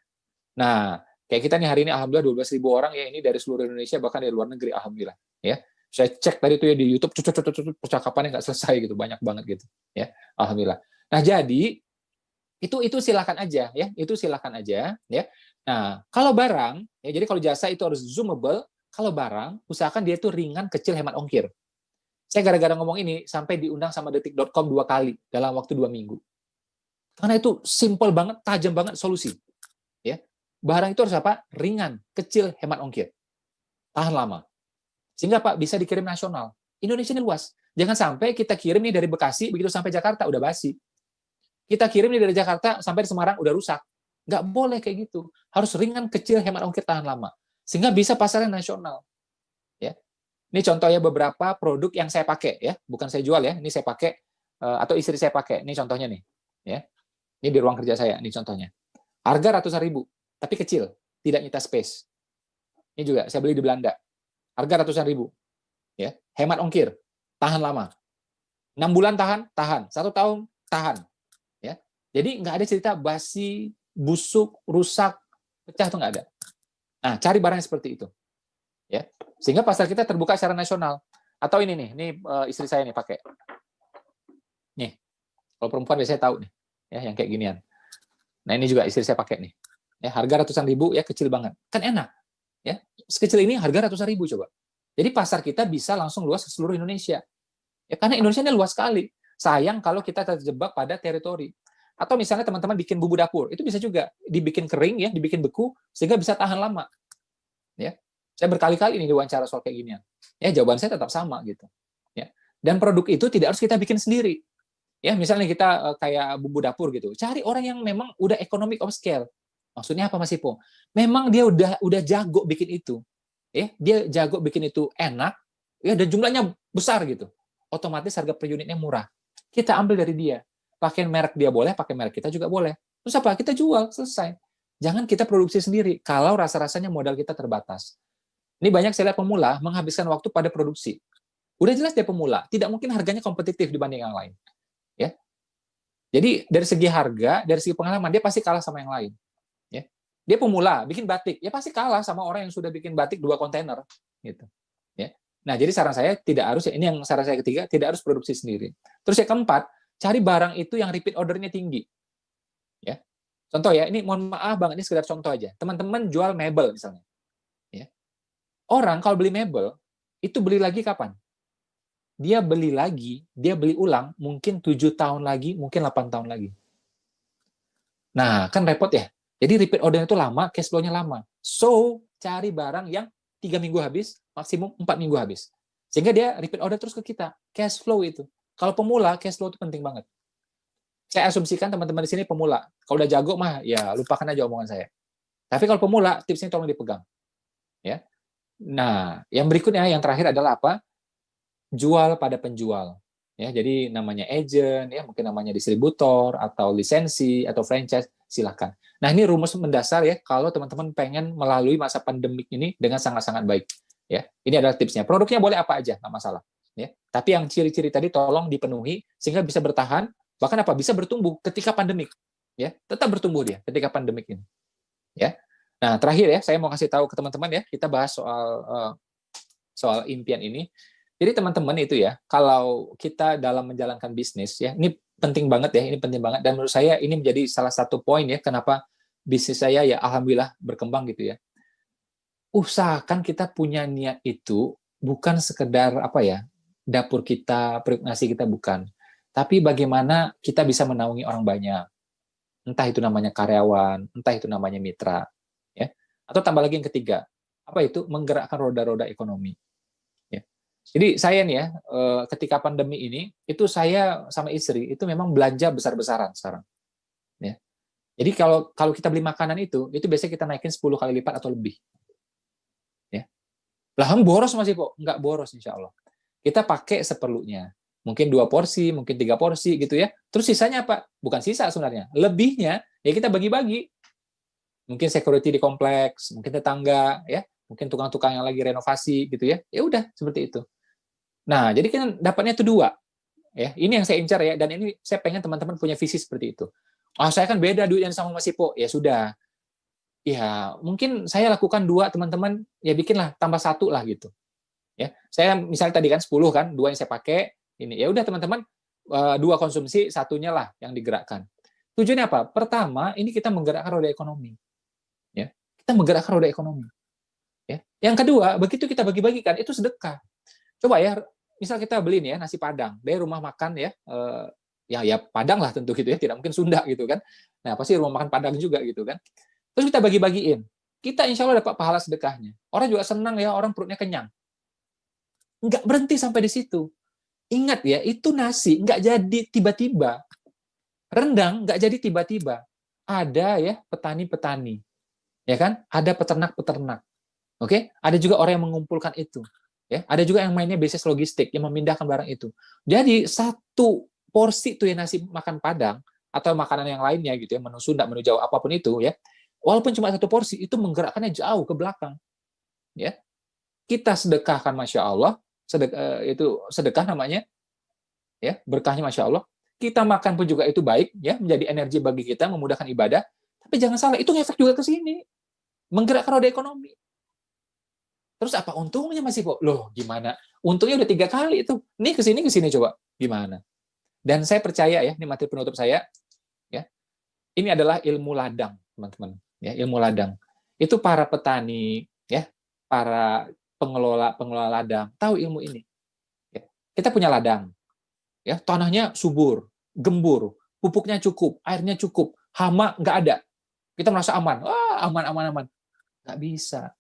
Nah, kayak kita nih hari ini alhamdulillah 12.000 orang ya, ini dari seluruh Indonesia bahkan dari luar negeri alhamdulillah, ya. Saya cek tadi tuh ya di YouTube, percakapannya nggak selesai gitu, banyak banget gitu, ya. Alhamdulillah. Nah, jadi itu silakan aja ya, itu silakan aja ya. Nah, kalau barang ya, jadi kalau jasa itu harus zoomable, kalau barang usahakan dia itu ringan, kecil, hemat ongkir. Saya gara-gara ngomong ini sampai diundang sama detik.com 2 kali dalam waktu 2 minggu. Karena itu simple banget, tajam banget solusi. Ya. Barang itu harus apa? Ringan, kecil, hemat ongkir. Tahan lama. Sehingga Pak bisa dikirim nasional. Indonesia ini luas. Jangan sampai kita kirim nih dari Bekasi, begitu sampai Jakarta udah basi. Kita kirim nih dari Jakarta sampai di Semarang udah rusak. Nggak boleh kayak gitu. Harus ringan, kecil, hemat ongkir, tahan lama. Sehingga bisa pasarnya nasional. Ya. Ini contohnya beberapa produk yang saya pakai ya, bukan saya jual ya. Ini saya pakai atau istri saya pakai. Ini contohnya nih. Ya. Ini di ruang kerja saya, ini contohnya. Harga ratusan ribu, tapi kecil, tidak nyita space. Ini juga saya beli di Belanda. Harga ratusan ribu. Ya, hemat ongkir, tahan lama. 6 bulan tahan, 1 tahun tahan. Ya. Jadi nggak ada cerita basi, busuk, rusak, pecah, itu nggak ada. Nah, cari barang yang seperti itu. Ya. Sehingga pasar kita terbuka secara nasional. Atau ini nih, ini istri saya nih pakai. Nih. Kalau perempuan biasanya tahu nih, ya, yang kayak ginian. Nah, ini juga istri saya pakai nih. Ya, harga ratusan ribu ya, kecil banget. Kan enak. Ya. Sekecil ini harga ratusan ribu coba. Jadi pasar kita bisa langsung luas ke seluruh Indonesia. Ya, karena Indonesia ini luas sekali. Sayang kalau kita terjebak pada teritori. Atau misalnya teman-teman bikin bumbu dapur, itu bisa juga dibikin kering ya, dibikin beku sehingga bisa tahan lama. Ya. Saya berkali-kali ini diwawancara soal kayak ginian. Ya, jawaban saya tetap sama gitu. Ya. Dan produk itu tidak harus kita bikin sendiri. Ya, misalnya kita kayak bumbu dapur gitu. Cari orang yang memang udah economic of scale. Maksudnya apa Mas Ipo? Memang dia udah jago bikin itu. Ya, dia jago bikin itu enak ya, dan jumlahnya besar gitu. Otomatis harga per unitnya murah. Kita ambil dari dia. Pakai merek dia boleh, pakai merek kita juga boleh. Terus apa? Kita jual, selesai. Jangan kita produksi sendiri kalau rasa-rasanya modal kita terbatas. Ini banyak saya lihat pemula menghabiskan waktu pada produksi. Udah jelas dia pemula, tidak mungkin harganya kompetitif dibanding yang lain. Ya. Jadi dari segi harga, dari segi pengalaman dia pasti kalah sama yang lain. Ya. Dia pemula, bikin batik, ya pasti kalah sama orang yang sudah bikin batik 2 kontainer gitu. Ya. Nah, jadi saran saya tidak harus, ini yang saran saya ketiga, tidak harus produksi sendiri. Terus yang keempat, cari barang itu yang repeat ordernya tinggi. Ya. Contoh ya, ini mohon maaf Bang, ini sekedar contoh aja. Teman-teman jual mebel misalnya. Ya. Orang kalau beli mebel, itu beli lagi kapan? Dia beli lagi, dia beli ulang, mungkin 7 tahun lagi, mungkin 8 tahun lagi. Nah, kan repot ya. Jadi repeat order itu lama, cash flow-nya lama. So, cari barang yang 3 minggu habis, maksimum 4 minggu habis. Sehingga dia repeat order terus ke kita. Cash flow itu. Kalau pemula, cash flow itu penting banget. Saya asumsikan teman-teman di sini pemula. Kalau udah jago mah, ya lupakan aja omongan saya. Tapi kalau pemula, tipsnya tolong dipegang. Ya. Nah, yang berikutnya, yang terakhir adalah apa? Jual pada penjual. Ya, jadi namanya agent, ya mungkin namanya distributor atau lisensi atau franchise, silakan. Nah, ini rumus mendasar ya kalau teman-teman pengen melalui masa pandemik ini dengan sangat-sangat baik. Ya, ini adalah tipsnya. Produknya boleh apa aja, nggak masalah. Ya, tapi yang ciri-ciri tadi tolong dipenuhi sehingga bisa bertahan, bahkan apa bisa bertumbuh ketika pandemik. Ya, tetap bertumbuh dia ketika pandemik ini. Ya. Nah, terakhir ya, saya mau kasih tahu ke teman-teman ya, kita bahas soal impian ini. Jadi teman-teman itu ya, kalau kita dalam menjalankan bisnis ya, ini penting banget ya, ini penting banget dan menurut saya ini menjadi salah satu poin ya kenapa bisnis saya ya alhamdulillah berkembang gitu ya. Usahakan kita punya niat itu bukan sekedar apa ya, dapur kita, perut nasi kita bukan. Tapi bagaimana kita bisa menaungi orang banyak. Entah itu namanya karyawan, entah itu namanya mitra, ya. Atau tambah lagi yang ketiga, apa itu menggerakkan roda-roda ekonomi. Jadi saya nih ya, ketika pandemi ini, itu saya sama istri itu memang belanja besar-besaran sekarang. Ya. Jadi kalau kita beli makanan itu biasanya kita naikin 10 kali lipat atau lebih. Ya. Lah boros masih kok, nggak boros insya Allah. Kita pakai seperlunya. Mungkin 2 porsi, mungkin 3 porsi gitu ya. Terus sisanya apa? Bukan sisa sebenarnya. Lebihnya ya kita bagi-bagi. Mungkin security di kompleks, mungkin tetangga, ya, mungkin tukang-tukang yang lagi renovasi gitu ya. Ya udah seperti itu. Nah, jadi kan dapatnya itu 2. Ya, ini yang saya incar ya, dan ini saya pengen teman-teman punya visi seperti itu. Saya kan beda duitnya sama Mas Ipo. Ya sudah. Ya, mungkin saya lakukan 2, teman-teman ya bikinlah tambah 1 lah gitu. Ya, saya misalnya tadi kan 10 kan, 2 yang saya pakai, ini. Ya udah teman-teman 2 konsumsi, 1-nya lah yang digerakkan. Tujuannya apa? Pertama, ini kita menggerakkan roda ekonomi. Ya. Kita menggerakkan roda ekonomi. Ya. Yang kedua, begitu kita bagi-bagikan itu sedekah. Coba ya, misal kita beli nih ya nasi Padang dari rumah makan ya, ya Padang lah tentu gitu ya, tidak mungkin Sunda gitu kan. Nah pasti rumah makan Padang juga gitu kan. Terus kita bagi-bagiin, kita insya Allah dapat pahala sedekahnya. Orang juga senang ya, orang perutnya kenyang. Nggak berhenti sampai di situ. Ingat ya, itu nasi nggak jadi tiba-tiba. Rendang nggak jadi tiba-tiba. Ada ya petani-petani, ya kan? Ada peternak-peternak. Oke, ada juga orang yang mengumpulkan itu. Ya, ada juga yang mainnya bisnis logistik yang memindahkan barang itu. Jadi 1 porsi tuh ya nasi makan Padang atau makanan yang lainnya gitu ya, menu Sunda, menu Jawa apapun itu ya. Walaupun cuma 1 porsi itu menggerakkannya jauh ke belakang. Ya. Kita sedekahkan Masya Allah, itu sedekah namanya. Ya, berkahnya Masya Allah. Kita makan pun juga itu baik ya, menjadi energi bagi kita, memudahkan ibadah. Tapi jangan salah, itu ngefek juga ke sini. Menggerakkan roda ekonomi. Terus apa untungnya masih kok? Loh, gimana? Untungnya udah 3 kali itu. Nih ke sini coba. Gimana? Dan saya percaya ya, ini materi penutup saya, ya. Ini adalah ilmu ladang, teman-teman. Ya, ilmu ladang. Itu para petani, ya, para pengelola ladang tahu ilmu ini. Ya. Kita punya ladang, ya, tanahnya subur, gembur, pupuknya cukup, airnya cukup, hama nggak ada. Kita merasa aman, wah aman. Nggak bisa.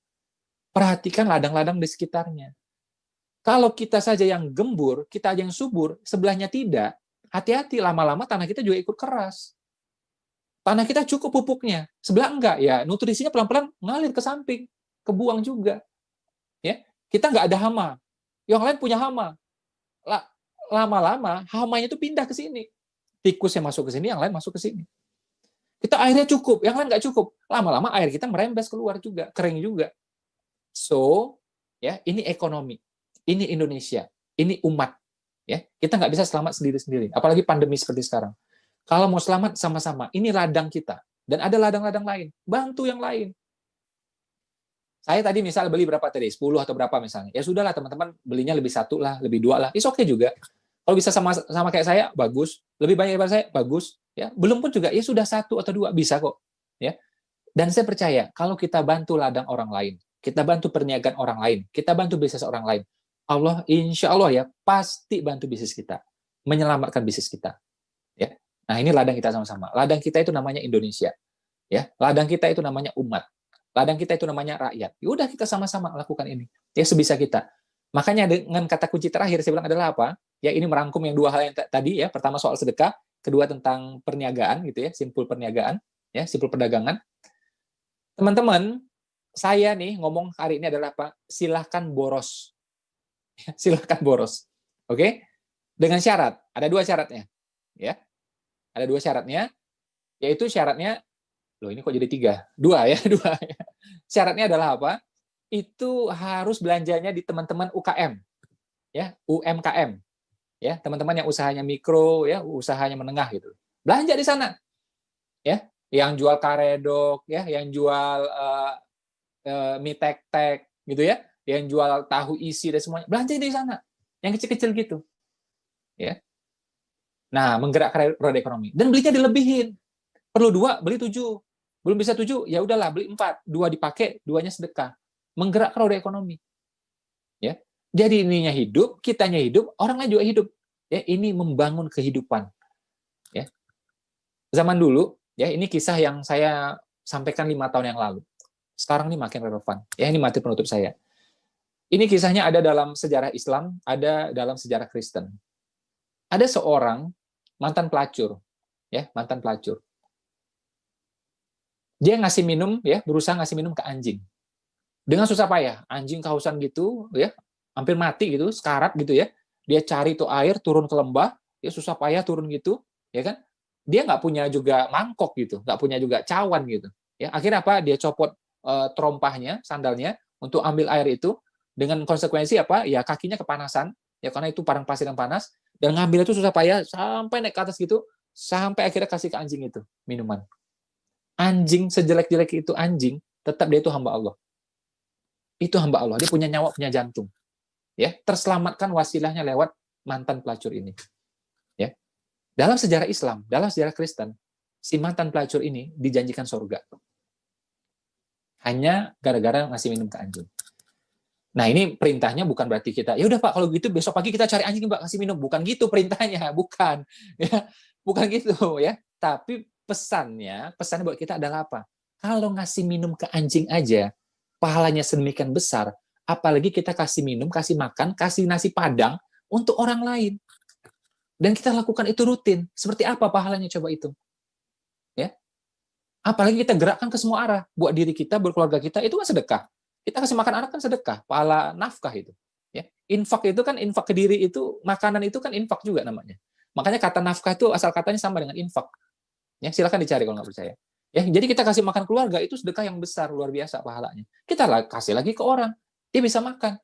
Perhatikan ladang-ladang di sekitarnya. Kalau kita saja yang gembur, kita aja yang subur, sebelahnya tidak, hati-hati, lama-lama tanah kita juga ikut keras. Tanah kita cukup pupuknya, sebelah enggak, ya nutrisinya pelan-pelan ngalir ke samping, kebuang juga. Ya, kita nggak ada hama, yang lain punya hama. Lama-lama hamanya itu pindah ke sini. Tikus yang masuk ke sini, yang lain masuk ke sini. Kita airnya cukup, yang lain nggak cukup. Lama-lama air kita merembes keluar juga, kering juga. So, ya ini ekonomi, ini Indonesia, ini umat. Ya, kita nggak bisa selamat sendiri-sendiri, apalagi pandemi seperti sekarang. Kalau mau selamat sama-sama, ini ladang kita, dan ada ladang-ladang lain, bantu yang lain. Saya tadi misal beli berapa tadi, 10 atau berapa misalnya, ya sudahlah teman-teman belinya lebih 1 lah, lebih 2 lah, it's okay juga. Kalau bisa sama kayak saya, bagus. Lebih banyak daripada saya, bagus. Ya, belum pun juga, ya sudah 1 atau 2 bisa kok. Ya, dan saya percaya kalau kita bantu ladang orang lain, kita bantu perniagaan orang lain, kita bantu bisnis orang lain, Allah, insya Allah ya, pasti bantu bisnis kita, menyelamatkan bisnis kita. Ya, nah ini ladang kita sama-sama. Ladang kita itu namanya Indonesia. Ya, ladang kita itu namanya umat. Ladang kita itu namanya rakyat. Ya udah kita sama-sama lakukan ini. Ya sebisa kita. Makanya dengan kata kunci terakhir saya bilang adalah apa? Ya ini merangkum yang 2 hal yang tadi ya. Pertama soal sedekah, kedua tentang perniagaan gitu ya, simpul perniagaan, ya, simpul perdagangan. Teman-teman, saya nih ngomong hari ini adalah apa? Silahkan boros. Silahkan boros. Oke? Dengan syarat, ada 2 syaratnya. Ya. Ada 2 syaratnya, yaitu syaratnya, loh ini kok jadi 3? 2 ya, 2. Syaratnya adalah apa? Itu harus belanjanya di teman-teman UKM. Ya, UMKM. Ya, teman-teman yang usahanya mikro, ya, usahanya menengah gitu. Belanja di sana. Ya, yang jual karedok, ya, yang jual mie tek-tek gitu ya, yang jual tahu isi dan semuanya, belanja di sana. Yang kecil-kecil gitu. Ya. Nah, menggerakkan roda ekonomi. Dan belinya dilebihin. Perlu 2, beli 7. Belum bisa 7, ya udahlah beli 4. 2 dipakai, 2-nya sedekah. Menggerakkan roda ekonomi. Ya. Jadi ininya hidup, kitanya hidup, orang lain juga hidup. Ya, ini membangun kehidupan. Ya. Zaman dulu, ya ini kisah yang saya sampaikan 5 tahun yang lalu. Sekarang ini makin relevan. Ya, ini mati penutup saya. Ini kisahnya ada dalam sejarah Islam, ada dalam sejarah Kristen. Ada seorang mantan pelacur, ya, mantan pelacur. Dia ngasih minum, ya, berusaha ngasih minum ke anjing. Dengan susah payah, anjing kehausan gitu, ya, hampir mati gitu, sekarat gitu ya. Dia cari tuh air, turun ke lembah, ya susah payah turun gitu, ya kan? Dia nggak punya juga mangkok gitu, nggak punya juga cawan gitu. Ya, akhirnya apa? Dia copot terompahnya, sandalnya untuk ambil air itu, dengan konsekuensi apa? Ya kakinya kepanasan, ya karena itu padang pasir yang panas, dan ngambil itu susah payah sampai naik ke atas gitu, sampai akhirnya kasih ke anjing itu minuman. Anjing sejelek-jelek itu anjing, tetap dia itu hamba Allah. Itu hamba Allah, dia punya nyawa, punya jantung. Ya, terselamatkan wasilahnya lewat mantan pelacur ini. Ya. Dalam sejarah Islam, dalam sejarah Kristen, si mantan pelacur ini dijanjikan surga. Hanya gara-gara ngasih minum ke anjing. Nah, ini perintahnya bukan berarti kita, ya udah Pak, kalau gitu besok pagi kita cari anjing Pak, kasih minum. Bukan gitu perintahnya, bukan. Ya, bukan gitu ya. Tapi pesannya buat kita adalah apa? Kalau ngasih minum ke anjing aja, pahalanya sedemikian besar, apalagi kita kasih minum, kasih makan, kasih nasi padang untuk orang lain. Dan kita lakukan itu rutin. Seperti apa pahalanya coba itu? Ya. Apalagi kita gerakkan ke semua arah, buat diri kita, buat keluarga kita, itu kan sedekah. Kita kasih makan anak kan sedekah, pahala nafkah itu. Ya. Infak itu kan, infak ke diri itu, makanan itu kan infak juga namanya. Makanya kata nafkah itu asal katanya sama dengan infak. Ya, silakan dicari kalau nggak percaya. Ya, jadi kita kasih makan keluarga itu sedekah yang besar, luar biasa pahalanya. Kita kasih lagi ke orang, dia bisa makan.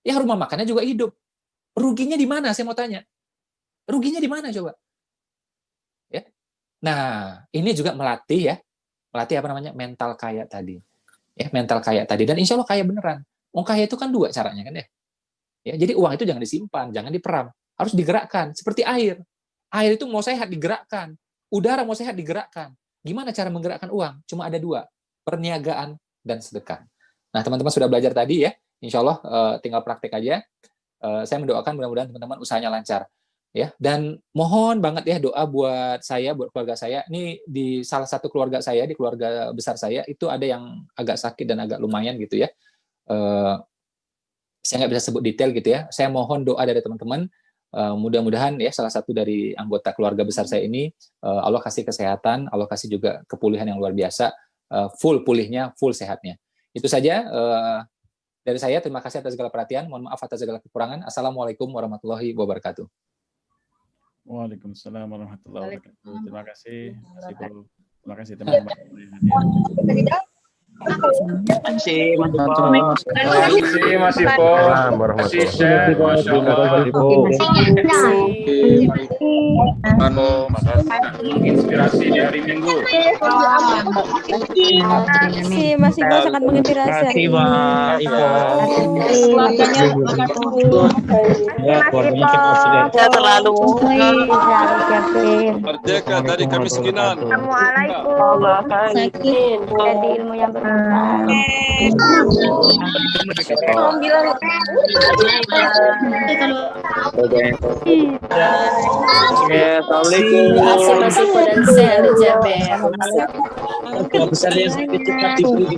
Ya, rumah makannya juga hidup. Ruginya di mana? Saya mau tanya. Ruginya di mana coba? Ya. Nah, ini juga melatih ya. Melatih apa namanya? Mental kaya tadi. Ya, mental kaya tadi. Dan insya Allah kaya beneran. Mau kaya itu kan 2 caranya kan ya. Ya, jadi uang itu jangan disimpan, jangan diperam. Harus digerakkan. Seperti air. Air itu mau sehat digerakkan. Udara mau sehat digerakkan. Gimana cara menggerakkan uang? Cuma ada 2. Perniagaan dan sedekah. Nah, teman-teman sudah belajar tadi ya. Insya Allah tinggal praktek aja. Saya mendoakan mudah-mudahan teman-teman usahanya lancar. Ya, dan mohon banget ya doa buat saya, buat keluarga saya. Ini di salah satu keluarga saya, di keluarga besar saya itu ada yang agak sakit dan agak lumayan gitu ya. Saya nggak bisa sebut detail gitu ya. Saya mohon doa dari teman-teman. Mudah-mudahan ya salah satu dari anggota keluarga besar saya ini Allah kasih kesehatan, Allah kasih juga kepulihan yang luar biasa, full pulihnya, full sehatnya. Itu saja dari saya. Terima kasih atas segala perhatian. Mohon maaf atas segala kekurangan. Assalamualaikum warahmatullahi wabarakatuh. Waalaikumsalam warahmatullahi wabarakatuh. Terima kasih, Mas Ipul. Terima kasih teman-teman. Terima kasih Mas Ipul. Inspirasi di hari Minggu. Si Mas Ipul sangat menginspirasi. Terima kasih Pak Ipul. Ya, keluarganya cepat sehat selalu. Merdeka dari kemiskinan. Assalamualaikum. Jadi ilmu yang bermanfaat. Tolong bilang. Assalamualaikum. Masih dan saya Jaber. Besarnya cepat diberi